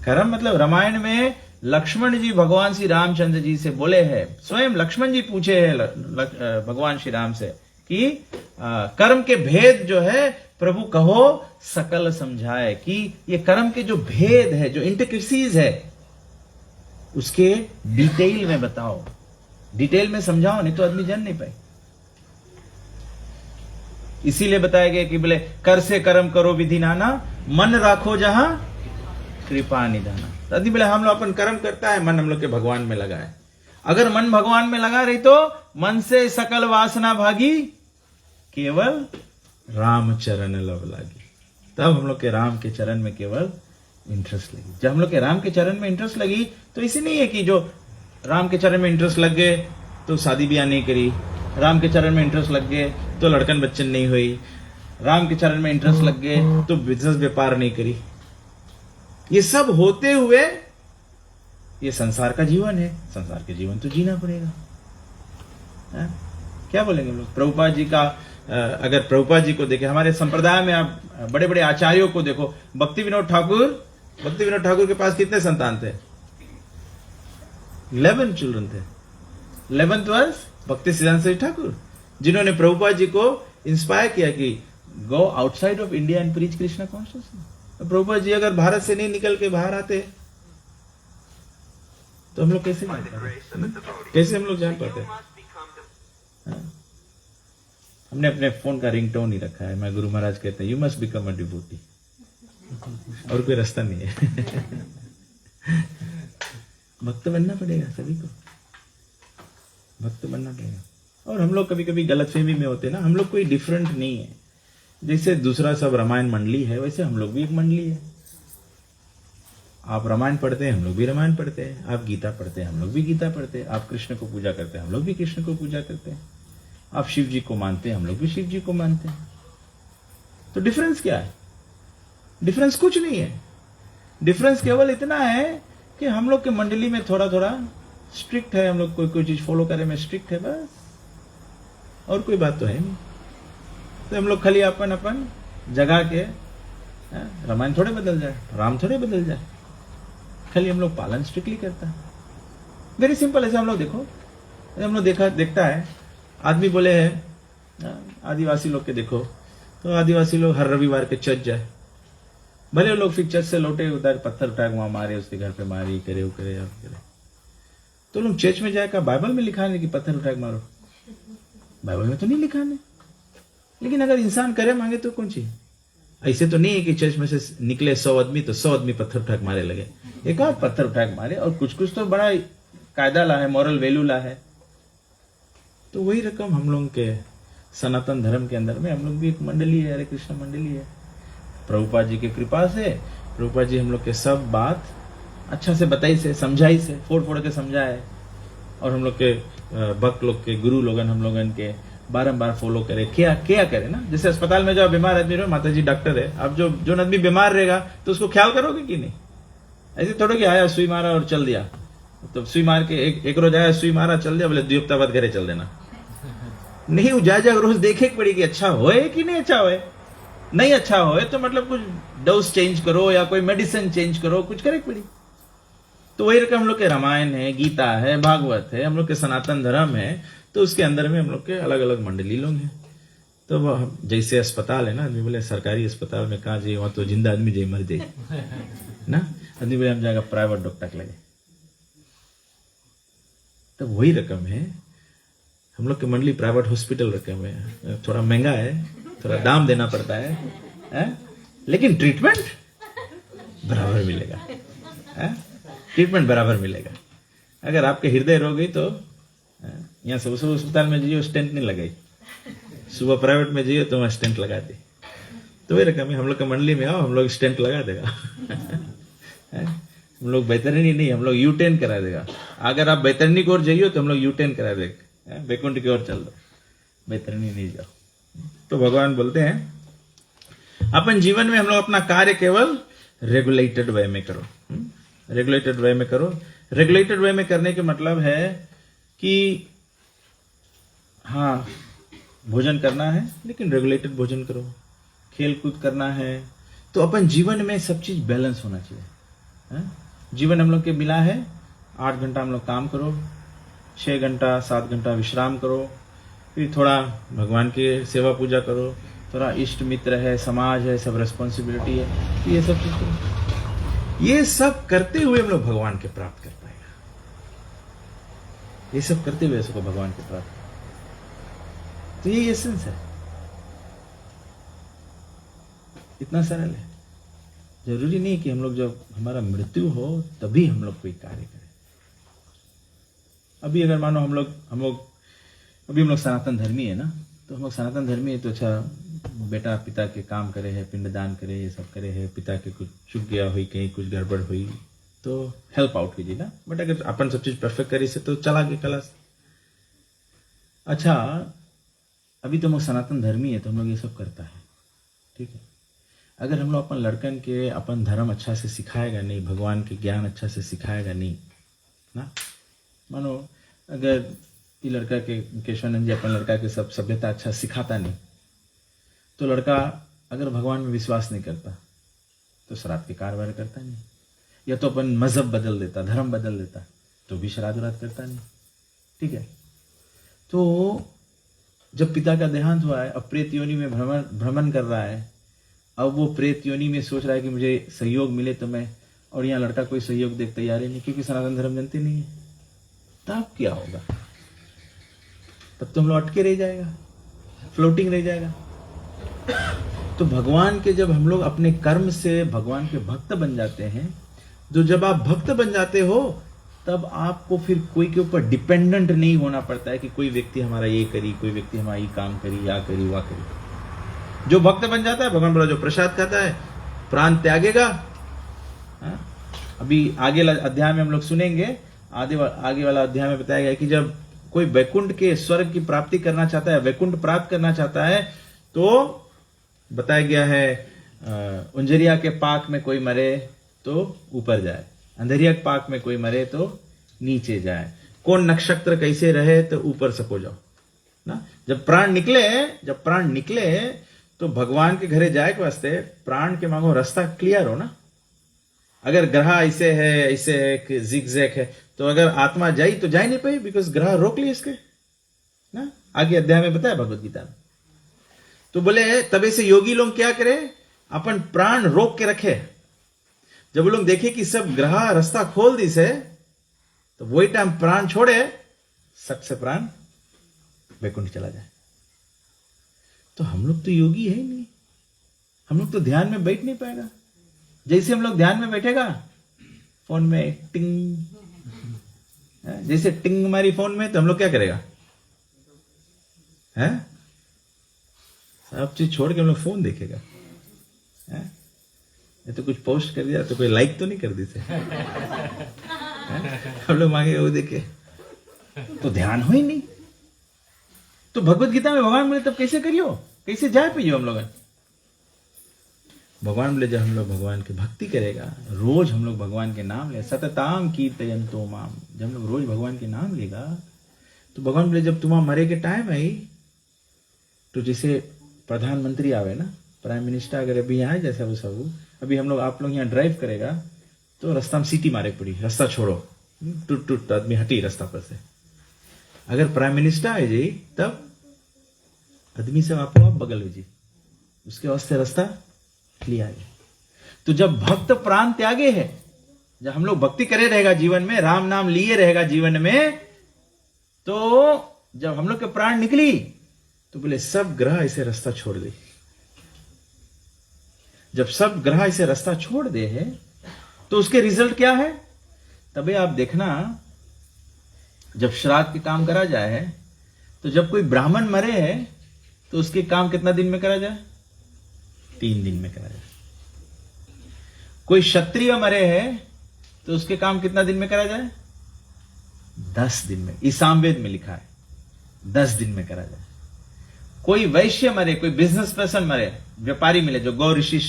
कर्म मतलब रामायण में लक्ष्मण जी भगवान श्री रामचंद्र जी से बोले हैं, स्वयं लक्ष्मण जी पूछे हैं भगवान श्री राम से कि कर्म के भेद जो है प्रभु कहो सकल समझाए, कि ये कर्म के जो भेद है, जो इंट्रिकेसीज है, उसके डिटेल में बताओ, डिटेल में समझाओ, नहीं तो आदमी जान नहीं पाए। इसीलिए बताया गया कि बोले कर से कर्म करो विधि नाना, मन राखो जहां कृपा निधाना। आदमी बोले हम लोग अपन कर्म करता है, मन हम लोग के भगवान में लगा है। अगर मन भगवान में लगा रही तो मन से सकल वासना भागी, केवल राम चरण लव लागी। तब हम लोग के राम के चरण में केवल इंटरेस्ट लगी। जब हम लोग के राम के चरण में इंटरेस्ट लगी तो इसी नहीं है कि जो राम के चरण में इंटरेस्ट लग गए तो शादी ब्याह नहीं करी, राम के चरण में इंटरेस्ट लग गए तो लड़कन बच्चन नहीं हुई, राम के चरण में इंटरेस्ट लग गए तो बिजनेस व्यापार नहीं करी। ये सब होते हुए ये संसार का जीवन है, संसार के जीवन तो जीना पड़ेगा। है? क्या बोलेंगे लोग? प्रभुपाद जी का अगर प्रभुपाद जी को देखे, हमारे संप्रदाय में आप बड़े बड़े आचार्यों को देखो, भक्ति विनोद ठाकुर के पास कितने संतान थे? 11 चिल्ड्रन थे। 11th वाज भक्ति सिद्धांत सरस्वती ठाकुर, जिन्होंने प्रभुपाद जी को इंस्पायर किया कि go outside of India and preach Krishna consciousness. Prabhupada ji अगर भारत से नहीं निकल के बाहर आते तो हम लोग कैसे हम लोग जान पाते? हमने अपने फोन का रिंगटोन ही रखा है, मैं गुरु महाराज कहते हैं you must become a devotee, और कोई रास्ता नहीं है। भक्त बनना पड़ेगा, सभी को भक्त बनना पड़ेगा। और हम लोग कभी कभी गलतफहमी में होते हैं ना, हम लोग कोई डिफरेंट नहीं है। जैसे दूसरा सब रामायण मंडली है वैसे हम लोग भी एक मंडली है। आप रामायण पढ़ते हैं, हम लोग भी रामायण पढ़ते हैं। आप गीता पढ़ते हैं, हम लोग भी गीता पढ़ते हैं। आप कृष्ण को पूजा करते हैं, हम लोग भी कृष्ण को पूजा करते हैं। आप शिव जी को मानते हैं, हम लोग भी शिव जी को मानते हैं। तो डिफरेंस क्या है? डिफरेंस कुछ नहीं है। डिफरेंस केवल इतना है कि हम लोग के मंडली में थोड़ा थोड़ा स्ट्रिक्ट है, हम लोग कोई चीज फॉलो करे में स्ट्रिक्ट है, बस, और कोई बात तो है नहीं। तो हम लोग खाली अपन जगह के रामायण थोड़े बदल जाए, राम थोड़े बदल जाए, खाली हम लोग पालन स्ट्रिक्टली करता है। Very simple. ऐसे हम लोग देखो, हम लोग देखता है आदमी बोले है आदिवासी लोग के देखो, तो आदिवासी लोग हर रविवार के चर्च जाए, भले लोग फिर चर्च से लौटे उधर पत्थर उठा वहां मारे, उसके घर पे मारी, करे वो करे आप करे। तो लोग चर्च में जाए, का बाइबल में लिखा है कि पत्थर उठा के मारो? बाइबल में तो नहीं लिखा है। लेकिन अगर इंसान करे मांगे तो कौन चीज? ऐसे तो नहीं है कि चर्च में से निकले 100 आदमी तो 100 आदमी पत्थर उठा के मारे लगे। एक आध पत्थर उठा के मारे, और कुछ कुछ तो बड़ा कायदा ला है, मॉरल वैल्यू ला है। तो वही रकम हम लोग के सनातन धर्म के अंदर में हम लोग भी एक मंडली है, हरे कृष्ण मंडली है। प्रभुपाद जी की कृपा से प्रभुपाद जी हम लोग के सब बात अच्छा से बताई से, समझाई से, फोड़ के समझाए, और हम लोग के भक्त लोग के गुरु लोगन हम लोगन के बारंबार फॉलो करे। क्या करे ना, जैसे अस्पताल में जो बीमार आदमी रहो, माता जी डॉक्टर है, अब जो आदमी बीमार रहेगा तो उसको ख्याल करोगे कि नहीं? ऐसे थोड़ा कि आया सुई मारा और चल दिया, तो सुई मार के एक रोज आया सुई मारा चल दिया, बोले 2 हफ्ता बाद घरे चल देना। नहीं, वो जा रोज देखे पड़ेगी अच्छा होए कि नहीं अच्छा होए। नहीं अच्छा होए तो मतलब कुछ डोज चेंज करो या कोई मेडिसिन चेंज करो, कुछ करे पड़ी। तो वही रकम हम लोग के रामायण है, गीता है, भागवत है, हम लोग के सनातन धर्म है, तो उसके अंदर में हम लोग के अलग अलग मंडली लोग हैं। तो जैसे अस्पताल है ना, आदमी बोले सरकारी अस्पताल में कहाँ जाइए, वहां तो जिंदा आदमी जाइए मर जाए ना, आदमी बोले हम जाएगा प्राइवेट डॉक्टर लगे। तो वही रकम है, हम लोग की मंडली प्राइवेट हॉस्पिटल रकम है, थोड़ा महंगा है, थोड़ा दाम देना पड़ता है? लेकिन ट्रीटमेंट बराबर मिलेगा, ट्रीटमेंट बराबर मिलेगा। अगर आपके हृदय रोग गई तो यहाँ सुबह अस्पताल में जाइए स्टेंट नहीं लगाई, सुबह प्राइवेट में जाइए तो वहां स्टेंट लगा दी। तो वही रकम है, हम लोग के मंडली में आओ, हम लोग स्टेंट लगा देगा। हम लोग बैतरनी नहीं, हम लोग U-turn करा देगा। अगर आप बैतरनी की ओर जाइए तो हम लोग U-turn करा देगा, बैकुंठ की ओर चल दो, बैतरनी नहीं जाओ। तो भगवान बोलते हैं अपन जीवन में हम लोग अपना कार्य केवल रेगुलेटेड वे में करो। रेगुलेटेड वे में करो। रेगुलेटेड वे में करने के मतलब है कि हाँ, भोजन करना है लेकिन रेगुलेटेड भोजन करो। खेल कूद करना है तो अपन जीवन में सब चीज बैलेंस होना चाहिए। जीवन हम लोग के मिला है, 8 घंटा हम लोग काम करो, 6 घंटा 7 घंटा विश्राम करो, फिर थोड़ा भगवान की सेवा पूजा करो, थोड़ा इष्ट मित्र है, समाज है, सब रेस्पॉन्सिबिलिटी है, तो ये सब चीज करो। ये सब करते हुए हम लोग भगवान के प्राप्त कर पाएगा। ये सब करते हुए सबको भगवान के प्राप्त, तो ये एसेंस है। इतना सरल है। जरूरी नहीं कि हम लोग जब हमारा मृत्यु हो तभी हम लोग कोई कार्य करें। अभी अगर मानो हम लोग अभी हम लोग सनातन धर्मी है ना, तो हम लोग सनातन धर्मी है तो अच्छा बेटा पिता के काम करे है, पिंडदान करे, ये सब करे है, पिता के कुछ चुक गया हुई, कहीं कुछ गड़बड़ हुई तो हेल्प आउट कीजिए ना। बट अगर अपन सब चीज परफेक्ट करी से तो चला गया कलश। अच्छा, अभी तो हम लोग सनातन धर्मी है तो हम लोग ये सब करता है, ठीक है। अगर हम लोग अपन लड़कन के अपन धर्म अच्छा से सिखाएगा नहीं, भगवान के ज्ञान अच्छा से सिखाएगा नहीं ना, मानो अगर ये लड़का के केशवानंद जी अपन लड़का के सब सभ्यता अच्छा सिखाता नहीं, तो लड़का अगर भगवान में विश्वास नहीं करता तो श्राद्ध के कारोबार करता नहीं, या तो अपन मजहब बदल देता, धर्म बदल देता, तो भी श्राद्ध उराद करता नहीं, ठीक है। तो जब पिता का देहांत हुआ है, अब प्रेत योनि में भ्रमण कर रहा है, अब वो प्रेत योनि में सोच रहा है कि मुझे सहयोग मिले तो मैं, और यहाँ लड़का कोई सहयोग देख तैयार ही नहीं, क्योंकि सनातन धर्म जानते नहीं है। तब क्या होगा? तब तो हम लोग अटके रह जाएगा, फ्लोटिंग रह जाएगा। तो भगवान के जब हम लोग अपने कर्म से भगवान के भक्त बन जाते हैं, तो जब आप भक्त बन जाते हो तब आपको फिर कोई के ऊपर डिपेंडेंट नहीं होना पड़ता है कि कोई व्यक्ति हमारा ये करी, कोई व्यक्ति हमारा ये काम करी, या करी वा करी। जो भक्त बन जाता है, भगवान बोला जो प्रसाद खाता है प्राण त्यागेगा। अभी आगे अध्याय में हम लोग सुनेंगे, आगे वाला अध्याय में बताया गया कि जब कोई वैकुंठ के स्वर्ग की प्राप्ति करना चाहता है, वैकुंठ प्राप्त करना चाहता है, तो बताया गया है उंजरिया के पाक में कोई मरे तो ऊपर जाए, अंधेरिया के पाक में कोई मरे तो नीचे जाए, कौन नक्षत्र कैसे रहे तो ऊपर सको जाओ ना। जब प्राण निकले तो भगवान के घरे जाए के वास्ते प्राण के मांगो रास्ता क्लियर हो ना। अगर ग्रह ऐसे है जिगजैग है, तो अगर आत्मा जाई तो जा नहीं पाई, बिकॉज ग्रह रोक लिए इसके ना। आगे अध्याय में बताया भगवत गीता में। तो बोले तबे से योगी लोग क्या करे, अपन प्राण रोक के रखे। जब वो लोग देखे कि सब ग्रह रास्ता खोल दी से, तो वही टाइम प्राण छोड़े, सक से प्राण वैकुंठ चला जाए। तो हम लोग तो योगी है ही नहीं, हम लोग तो ध्यान में बैठ नहीं पाएगा। जैसे हम लोग ध्यान में बैठेगा, फोन में टिंग, जैसे टिंग हमारी फोन में, तो हम लोग क्या करेगा, है सब चीज छोड़ के हम लोग फोन देखेगा। ये तो कुछ पोस्ट कर दिया तो कोई लाइक तो नहीं कर दी से हम लोग मांगे वो देखे, तो ध्यान हो ही नहीं। तो भगवत गीता में भगवान बोले तब कैसे करियो, कैसे जाए पाइयो हम लोग। भगवान बोले जब हम लोग भगवान की भक्ति करेगा, रोज हम लोग भगवान के नाम ले, सतताम कीर्तयन्तो माम, जब हम लोग रोज भगवान के नाम लेगा, तो भगवान बोले जब तुम्हारा मरे के टाइम आई, तो जैसे प्रधानमंत्री आवे ना, प्राइम मिनिस्टर अगर अभी यहाँ है, जैसे वो सब अभी हम लोग आप लोग यहाँ ड्राइव करेगा तो रास्ता में सीटी मारे पड़ी, रास्ता छोड़ो, टूट आदमी हटी रास्ता पर से। अगर प्राइम मिनिस्टर आए जी, तब आदमी से आप बगल में जी, उसके वास्ते रास्ता क्लियर है। तो जब भक्त प्राण त्यागे है, जब हम लोग भक्ति करे रहेगा जीवन में, राम नाम लिए रहेगा जीवन में, तो जब हम लोग के प्राण निकली तो बोले सब ग्रह ऐसे रास्ता छोड़ दे। जब सब ग्रह ऐसे रास्ता छोड़ दे है, तो उसके रिजल्ट क्या है, तभी आप देखना। जब श्राद्ध के काम करा जाए है, तो जब कोई ब्राह्मण मरे है तो उसके काम कितना दिन में करा जाए, 3 दिन में करा जाए। कोई क्षत्रिय मरे है तो उसके काम कितना दिन में करा जाए, 10 दिन में। इस सामवेद में लिखा है 10 दिन में करा जाए। कोई वैश्य मरे, कोई बिजनेस पर्सन मरे, व्यापारी मिले जो गौ ऋषि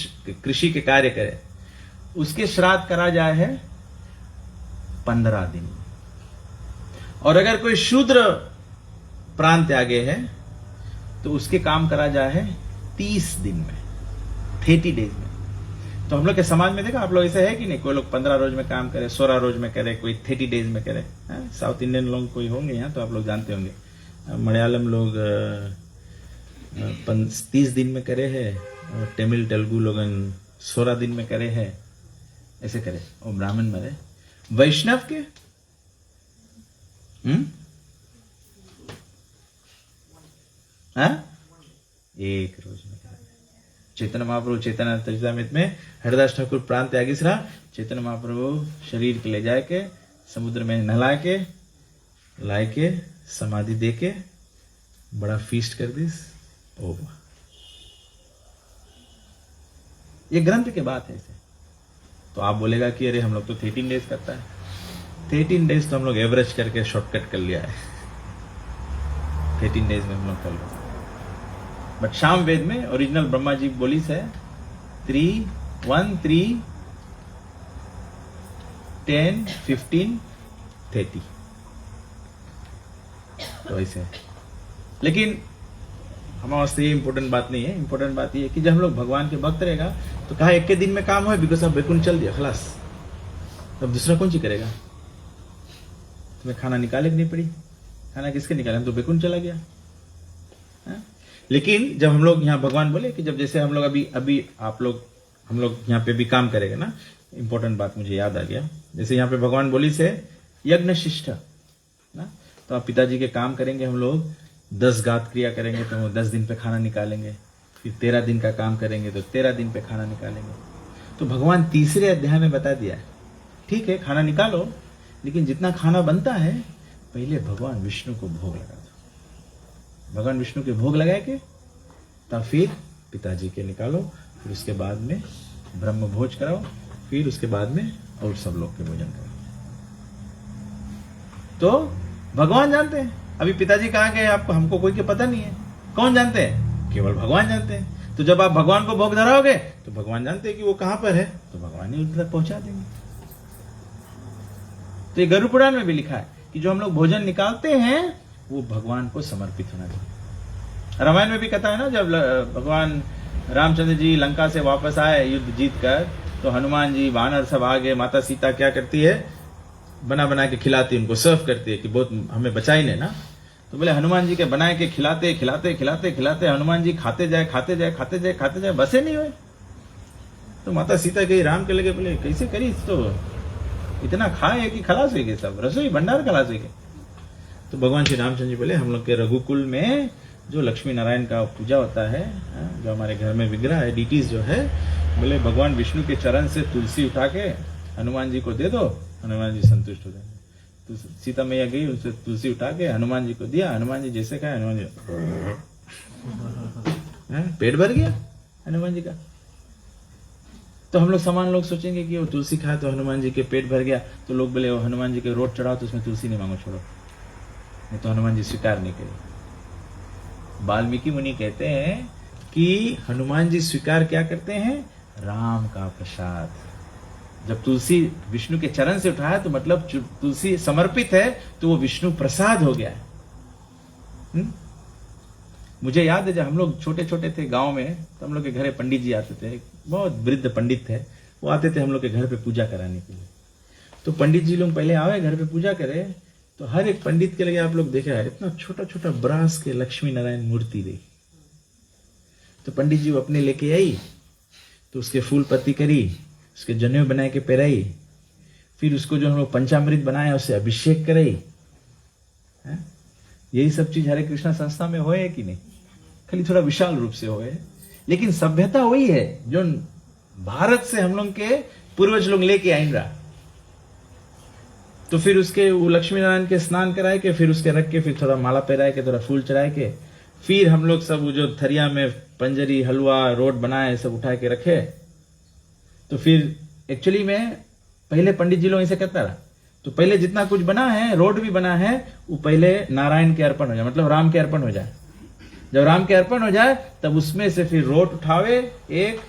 कृषि के कार्य करे, उसके श्राद्ध करा जाए है 15 दिन। और अगर कोई शूद्र प्राण त्यागे है तो उसके काम करा जाए है 30 दिन में, 30 डेज में। तो हम लोग के समाज में देखा आप लोग ऐसे है कि नहीं, कोई लोग 15 रोज में काम करे, 16 रोज में करे, कोई 30 डेज में करे। साउथ इंडियन लोग कोई होंगे यहाँ तो आप लोग जानते होंगे, मलयालम लोग 30 दिन में करे है, और तमिल तेलुगु लोग 16 दिन में करे है, ऐसे करे। और ब्राह्मण मरे। वैष्णव के एक रोज में करे। चैतन्य महाप्रभु चैतन्य चरितामृत में हरिदास ठाकुर प्राण त्यागीस रहा। चैतन्य महाप्रभु शरीर के ले जाए के समुद्र में नहला के लाए के समाधि दे के बड़ा फीस्ट कर दिस। ओह, ये ग्रंथ के बात है इसे। तो आप बोलेगा कि अरे हम लोग तो 13 डेज करता है। 13 डेज तो हम लोग एवरेज करके शॉर्टकट कर लिया है। 13 डेज में हम लोग कर लो। बट शाम वेद में ओरिजिनल ब्रह्मा जी बोली से 3, 1, 3, 10, 15, 30 तो ऐसे। लेकिन हमारे वास्ते ये इंपॉर्टेंट बात नहीं है। इंपॉर्टेंट बात ये है कि जब हम लोग भगवान के भक्त रहेगा तो कहा एक के दिन में काम हो, बिकॉज अब बैकुंठ चल दिया खलास, तब दूसरा कौन सी करेगा। तुम्हें खाना निकाले नहीं पड़ी, खाना किसके निकाले, हम तो बैकुंठ चला गया। लेकिन जब हम लोग यहाँ भगवान बोले कि जब जैसे हम लोग अभी आप लोग हम लोग यहाँ पे भी काम करेंगे ना, इंपॉर्टेंट बात मुझे याद आ गया। जैसे यहाँ पे भगवान बोली से यज्ञ शिष्ट ना, तो आप पिताजी के काम करेंगे, हम लोग 10 गात क्रिया करेंगे तो 10 दिन पे खाना निकालेंगे। फिर 13 दिन का काम करेंगे तो 13 दिन पे खाना निकालेंगे। तो भगवान तीसरे अध्याय में बता दिया है, ठीक है खाना निकालो, लेकिन जितना खाना बनता है पहले भगवान विष्णु को भोग लगा दो। भगवान विष्णु के भोग लगाए के तब फिर पिताजी के निकालो, फिर उसके बाद में ब्रह्म भोज कराओ, फिर उसके बाद में और सब लोग के भोजन कराओ। तो भगवान जानते हैं। अभी पिताजी कहाँ गए आपको, हमको कोई के पता नहीं है। कौन जानते हैं, केवल भगवान जानते हैं। तो जब आप भगवान को भोग धराओगे तो भगवान जानते हैं कि वो कहां पर है, तो भगवान ही उधर पहुंचा देंगे। तो ये गरुड़ पुराण में भी लिखा है कि जो हम लोग भोजन निकालते हैं वो भगवान को समर्पित होना चाहिए। रामायण में भी कथा है ना, जब भगवान रामचंद्र जी लंका से वापस आए युद्ध जीत कर, तो हनुमान जी वानर सब आ गए। माता सीता क्या करती है, बना बना के खिलाती, उनको सर्व करती है कि बहुत हमें बचा ही लेना। तो बोले हनुमान जी के बनाए के खिलाते खिलाते खिलाते खिलाते हनुमान जी खाते जाए खाते जाए खाते जाए खाते जाए, बसे नहीं हुए। तो माता सीता गई राम के लगे, बोले कैसे करी, तो इतना खाए कि खलास हुई गए, सब रसोई भंडार खलास हुई गए। तो भगवान श्री रामचंद्र जी बोले हम लोग के रघुकुल में जो लक्ष्मी नारायण का पूजा होता है, जो हमारे घर में विग्रह है, डीटीज जो है, बोले भगवान विष्णु के चरण से तुलसी उठा के हनुमान जी को दे दो, हनुमान जी संतुष्ट हो जाएंगे। तो सीता मैया गई, उनसे तुलसी उठा के हनुमान जी को दिया, हनुमान जी जैसे खाए हनुमान जी पेट भर गया हनुमान जी का। तो हम लोग सामान लोग सोचेंगे कि वो तुलसी खाए तो हनुमान जी के पेट भर गया, तो लोग बोले वो हनुमान जी के रोट चढ़ाओ तो उसमें तुलसी नहीं मांगो, छोड़ो, नहीं तो हनुमान जी स्वीकार नहीं करे। वाल्मीकि मुनि कहते हैं कि हनुमान जी स्वीकार क्या करते हैं, राम का प्रसाद। जब तुलसी विष्णु के चरण से उठाया तो मतलब तुलसी समर्पित है, तो वो विष्णु प्रसाद हो गया है। मुझे याद है जब हम लोग छोटे छोटे थे गांव में, तो हम लोग के घर पंडित जी आते थे, बहुत वृद्ध पंडित थे, वो आते थे हम लोग के घर पे पूजा कराने के लिए। तो पंडित जी लोग पहले आवे घर पे पूजा करे, तो हर एक पंडित के लगे आप लोग देखे है इतना छोटा छोटा ब्रास के लक्ष्मी नारायण मूर्ति रही। तो पंडित जी वो अपने लेके आई, तो उसके फूल पत्ती करी, उसके जनेऊ बना के पहराई, फिर उसको जो हम लोग पंचामृत बनाया उससे अभिषेक कराई। यही सब चीज हरे कृष्णा संस्था में होए कि नहीं, खाली थोड़ा विशाल रूप से होए, लेकिन सभ्यता वही है जो भारत से हम लोग के पूर्वज लोग लेके आए रहा। तो फिर उसके वो लक्ष्मी नारायण के स्नान कराए के, फिर उसके रख के, फिर थोड़ा माला पहराए के, थोड़ा फूल चढ़ाए के, फिर हम लोग सब जो थरिया में पंजरी हलवा रोट बनाए सब उठा के रखे। तो फिर एक्चुअली में पहले पंडित जी लोग ऐसे कहता रहा, तो पहले जितना कुछ बना है, रोट भी बना है, वो पहले नारायण के अर्पण हो जाए, मतलब राम के अर्पण हो जाए। जब राम के अर्पण हो जाए तब उसमें से फिर रोट उठावे एक,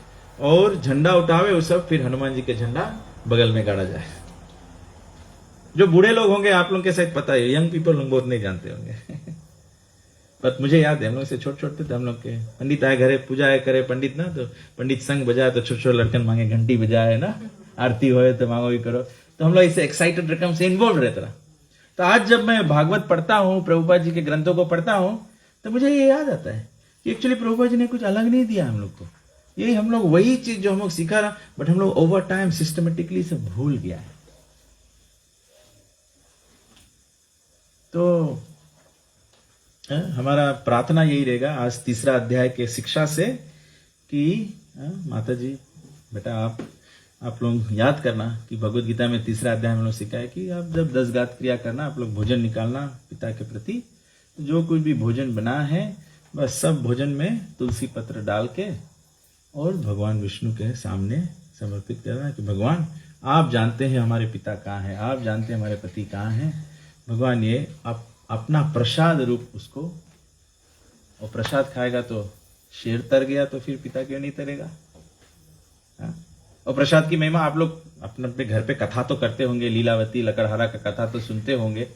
और झंडा उठावे वो सब, फिर हनुमान जी के झंडा बगल में गाड़ा जाए। जो बूढ़े लोग होंगे आप लोग के शायद पता है, यंग पीपल लोग बहुत नहीं जानते होंगे पर मुझे याद है हम लोग से छोटे छोटे थे, हम लोग के पंडित आए घरे, पूजा आए करे पंडित ना, तो पंडित संग बजाए तो छोटे छोटे लड़कन मांगे घंटी बजाए ना, आरती होए तो मांगो भी करो, तो हम लोग इसे एक्साइटेड रकम से इन्वॉल्व रहता रहा। तो आज जब मैं भागवत पढ़ता हूँ, प्रभुपाद जी के ग्रंथों को पढ़ता हूँ, तो मुझे ये याद आता है कि एक्चुअली प्रभुपाद जी ने कुछ अलग नहीं दिया हम लोग को, यही हम लोग वही चीज जो हम लोग सीखा रहा, बट हम लोग ओवर टाइम सिस्टमेटिकली सब भूल गया है। तो हमारा प्रार्थना यही रहेगा आज तीसरा अध्याय के शिक्षा से कि माता जी बेटा आप लोग याद करना कि भगवत गीता में तीसरा अध्याय में लोग सीखा है कि आप जब 10 गात क्रिया करना, आप लोग भोजन निकालना पिता के प्रति, जो कुछ भी भोजन बना है बस सब भोजन में तुलसी पत्र डाल के और भगवान विष्णु के सामने समर्पित करना कि भगवान आप जानते हैं हमारे पिता कहाँ हैं, आप जानते हैं हमारे पति कहाँ हैं, भगवान ये आप अपना प्रसाद रूप उसको, और प्रसाद खाएगा तो शेर तर गया तो फिर पिता क्यों नहीं तरेगा। और प्रसाद की महिमा आप लोग अपने अपने घर पे कथा तो करते होंगे, लीलावती लकड़हारा का कथा तो सुनते होंगे।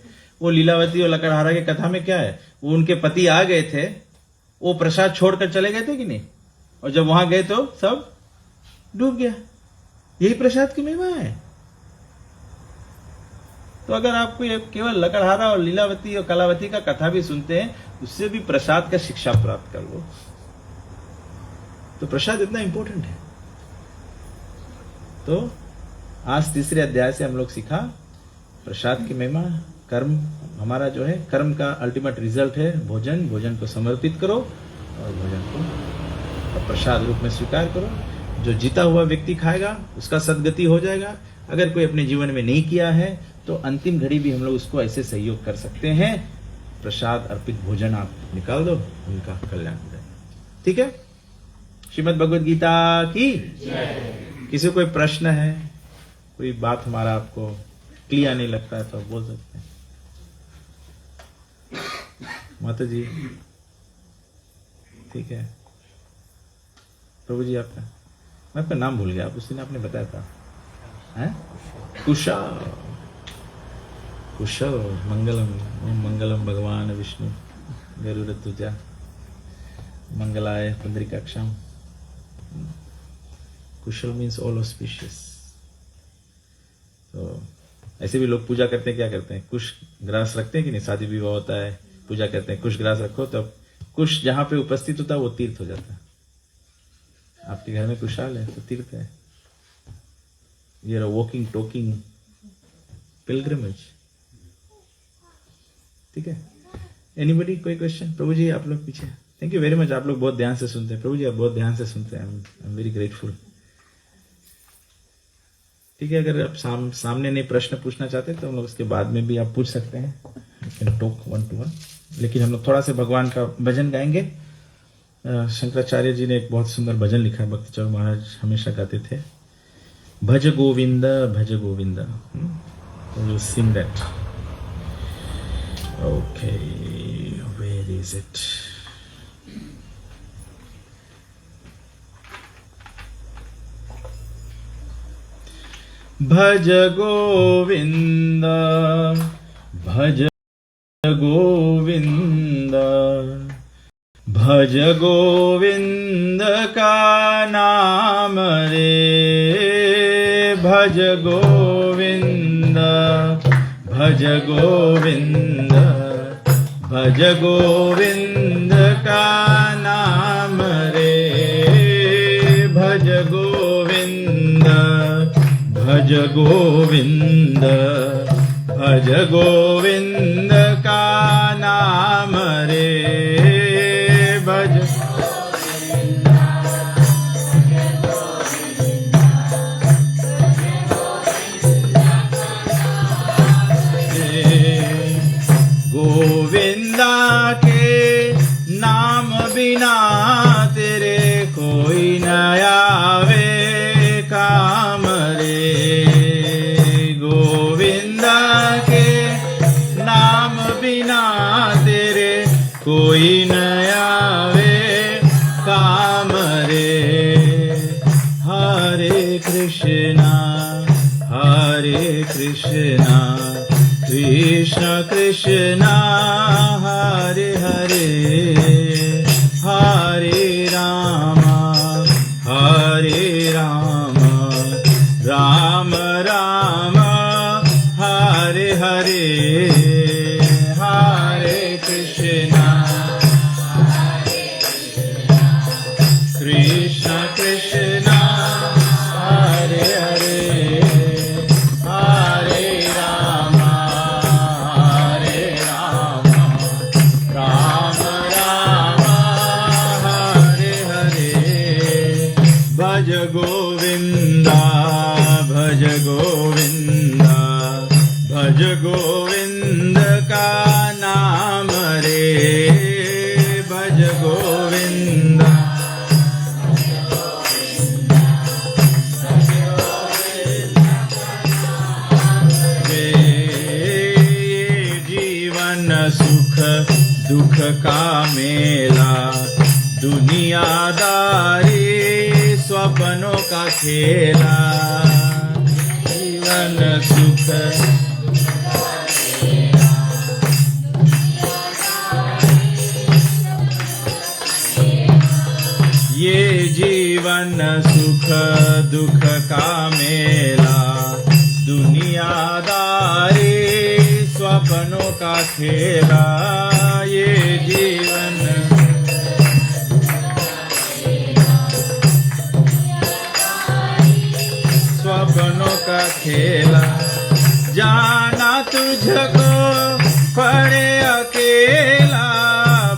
वो लीलावती और लकड़हारा की कथा में क्या है, वो उनके पति आ गए थे, वो प्रसाद छोड़कर चले गए थे कि नहीं, और जब वहां गए तो सब डूब गया। यही प्रसाद की महिमा है। तो अगर आपको ये केवल लकड़हारा और लीलावती और कलावती का कथा भी सुनते हैं, उससे भी प्रसाद का शिक्षा प्राप्त कर लो। तो प्रसाद इतना इंपॉर्टेंट है। तो आज तीसरे अध्याय से हम लोग सीखा प्रसाद की महिमा। कर्म हमारा जो है, कर्म का अल्टीमेट रिजल्ट है भोजन। भोजन को समर्पित करो और भोजन को प्रसाद रूप में स्वीकार करो। जो जीता हुआ व्यक्ति खाएगा उसका सदगति हो जाएगा। अगर कोई अपने जीवन में नहीं किया है तो अंतिम घड़ी भी हम लोग उसको ऐसे सहयोग कर सकते हैं, प्रसाद अर्पित भोजन आप निकाल दो, उनका कल्याण हो जाएगा। ठीक है। श्रीमद् भगवद गीता की किसी को कोई प्रश्न है, कोई बात हमारा आपको क्लियर नहीं लगता है तो आप बोल सकते हैं। माता जी ठीक है। प्रभु जी आपका, मैं आपका नाम भूल गया, आप उस दिन आपने बताया था हैं? कुशल कुशल मंगलम मंगलम भगवान विष्णु गरुड़ध्वजा मंगलाय पुंडरीकाक्षम। कुशल मीन्स ऑल ऑस्पिशियस। तो ऐसे भी लोग पूजा करते हैं, क्या करते हैं, कुश ग्रास रखते हैं कि नहीं, शादी विवाह होता है पूजा करते हैं कुश ग्रास रखो, तब कुश जहां पे उपस्थित होता है वो तीर्थ हो जाता है। आपके घर में कुशाल है तो तीर्थ है। ये वॉकिंग टॉकिंग पिलग्रिमेज। ठीक है। एनीबडी कोई क्वेश्चन? प्रभु जी आप लोग पीछे। थैंक यू वेरी मच, आप लोग बहुत ध्यान से सुनते हैं। प्रभु जी आप बहुत ध्यान से सुनते हैं। I am very grateful. ठीक है। अगर आप सामने नहीं प्रश्न पूछना चाहते तो हम लोग उसके बाद में भी आप पूछ सकते हैं, यू कैन टॉक 1 to 1। लेकिन हम लोग थोड़ा सा भगवान का भजन गाएंगे। शंकराचार्य जी ने एक बहुत सुंदर भजन लिखा है, भक्ति चौर महाराज हमेशा गाते थे, भज गोविंद भज Govind. You sing that. Okay, where is it? भज गोविंद भज गोविंद भज गोविंद का नाम रे, भज गोविंद भज गोविंद भज गोविंद का नाम रे, भज गोविंद भज गोविंद भज गोविंद का नाम रे, भज गोविंदा के नाम बिना तेरे कोई न आवे काम रे, गोविंदा के नाम बिना तेरे कोई न आवे काम रे, Krishna, Hare Hare, Hare Rama, Hare Rama, Rama Rama, Hare Hare, Hare Krishna, Krishna Krishna, Hare Hare, Hare Rama, Hare Rama, Rama Rama, Hare Hare. Bhaj Govinda, Bhaj Govinda, Bhaj Govinda ka naam re, Bhaj Govinda. सुख दुख का मेला, दुनियादारी स्वप्नों का खेला, जीवन सुख ये जीवन सुख दुख का मेला, दुनियादारी स्वप्नों का खेला, ये जीवन स्वप्नों का खेला। जाना तुझको पड़े अकेला,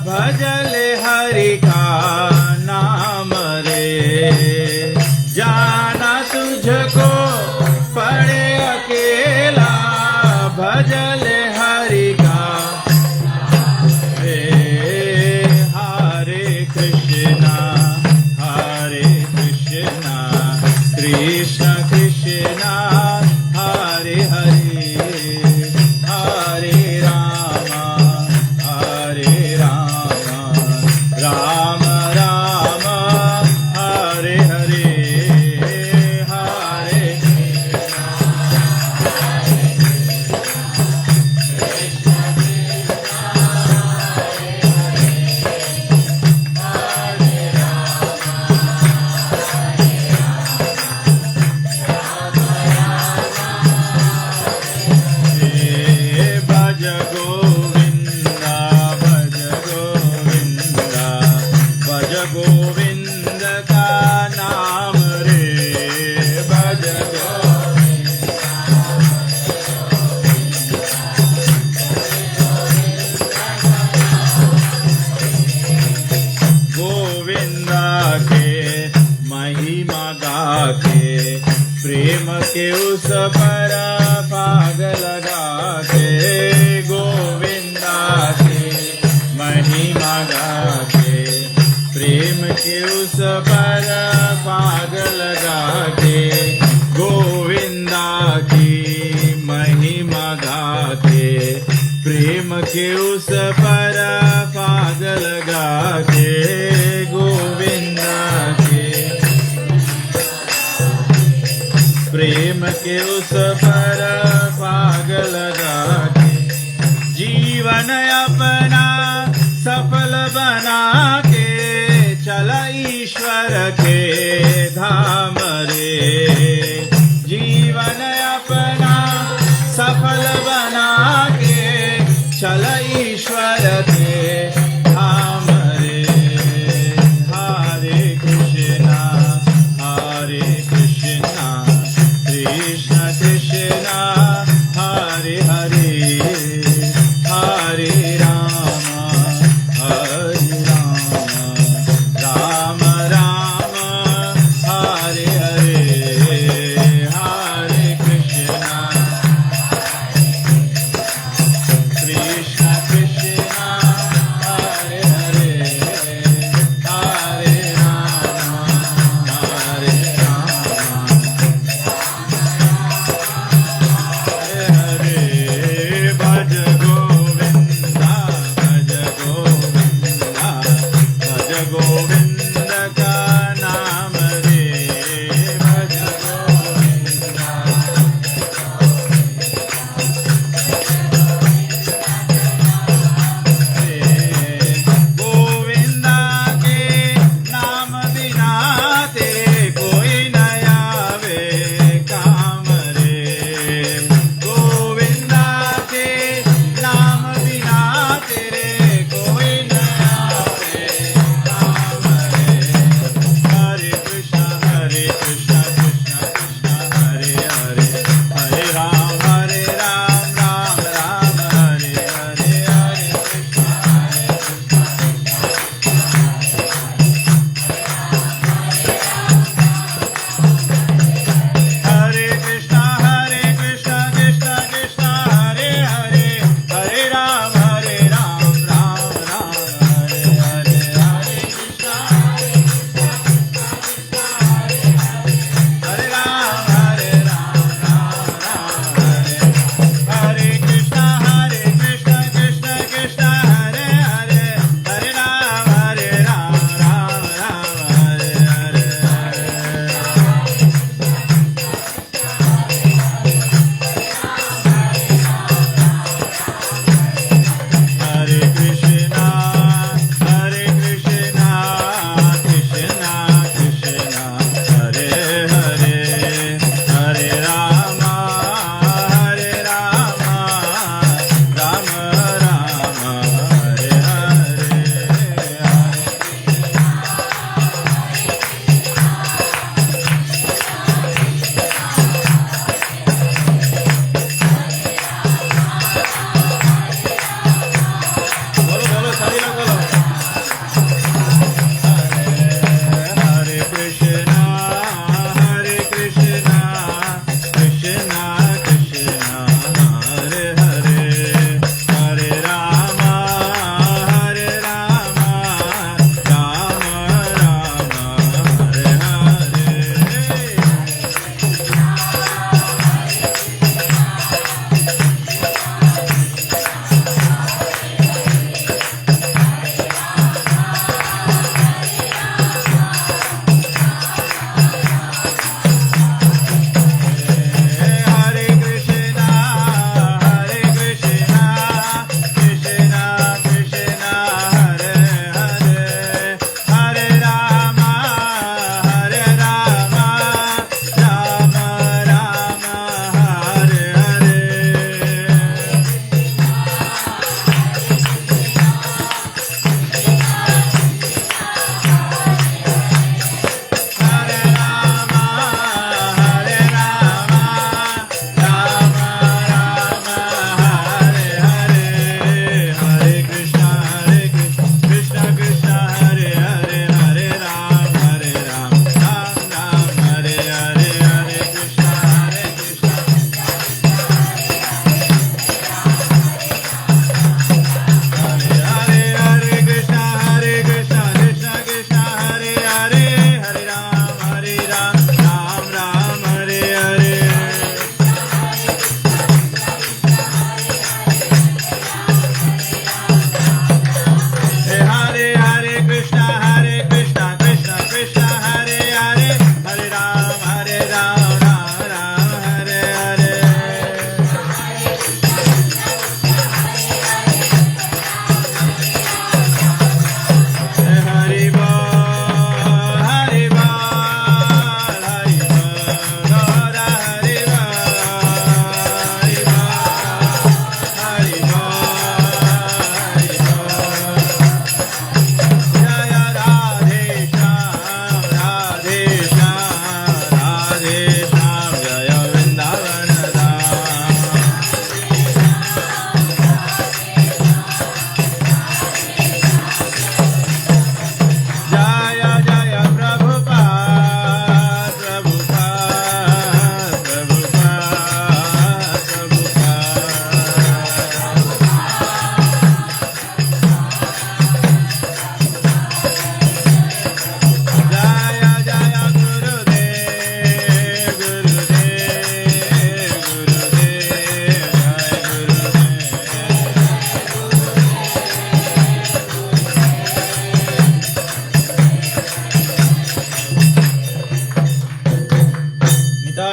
भजले हरि का नाम रे। जाना तुझको पड़े अकेला, भजले हरि का रे। हरे कृष्णा कृष्ण कृष्णा हरे हरे, हरे रामा राम राम हरे हरे, हरे गोविंद का नाम रे, भज गोविंदा के महिमा गा के, प्रेम के उस पर भाग लगा के। गोविंदा के महिमा गा के, प्रेम के उस पर भाग लगा के। गोविंदा की महिमा गा के, प्रेम के उस पर भाग लगा के। गोविंदा के प्रेम के उस पर भाग लगा के। जीवन अपना सफल बना के, चला ईश्वर के धाम रे। जीवन अपना सफल बना के, चला ईश्वर के धाम रे। हरे Krishna Krishna Krishna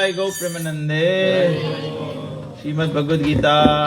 Jai Go Premanande. Srimad Bhagavad Gita.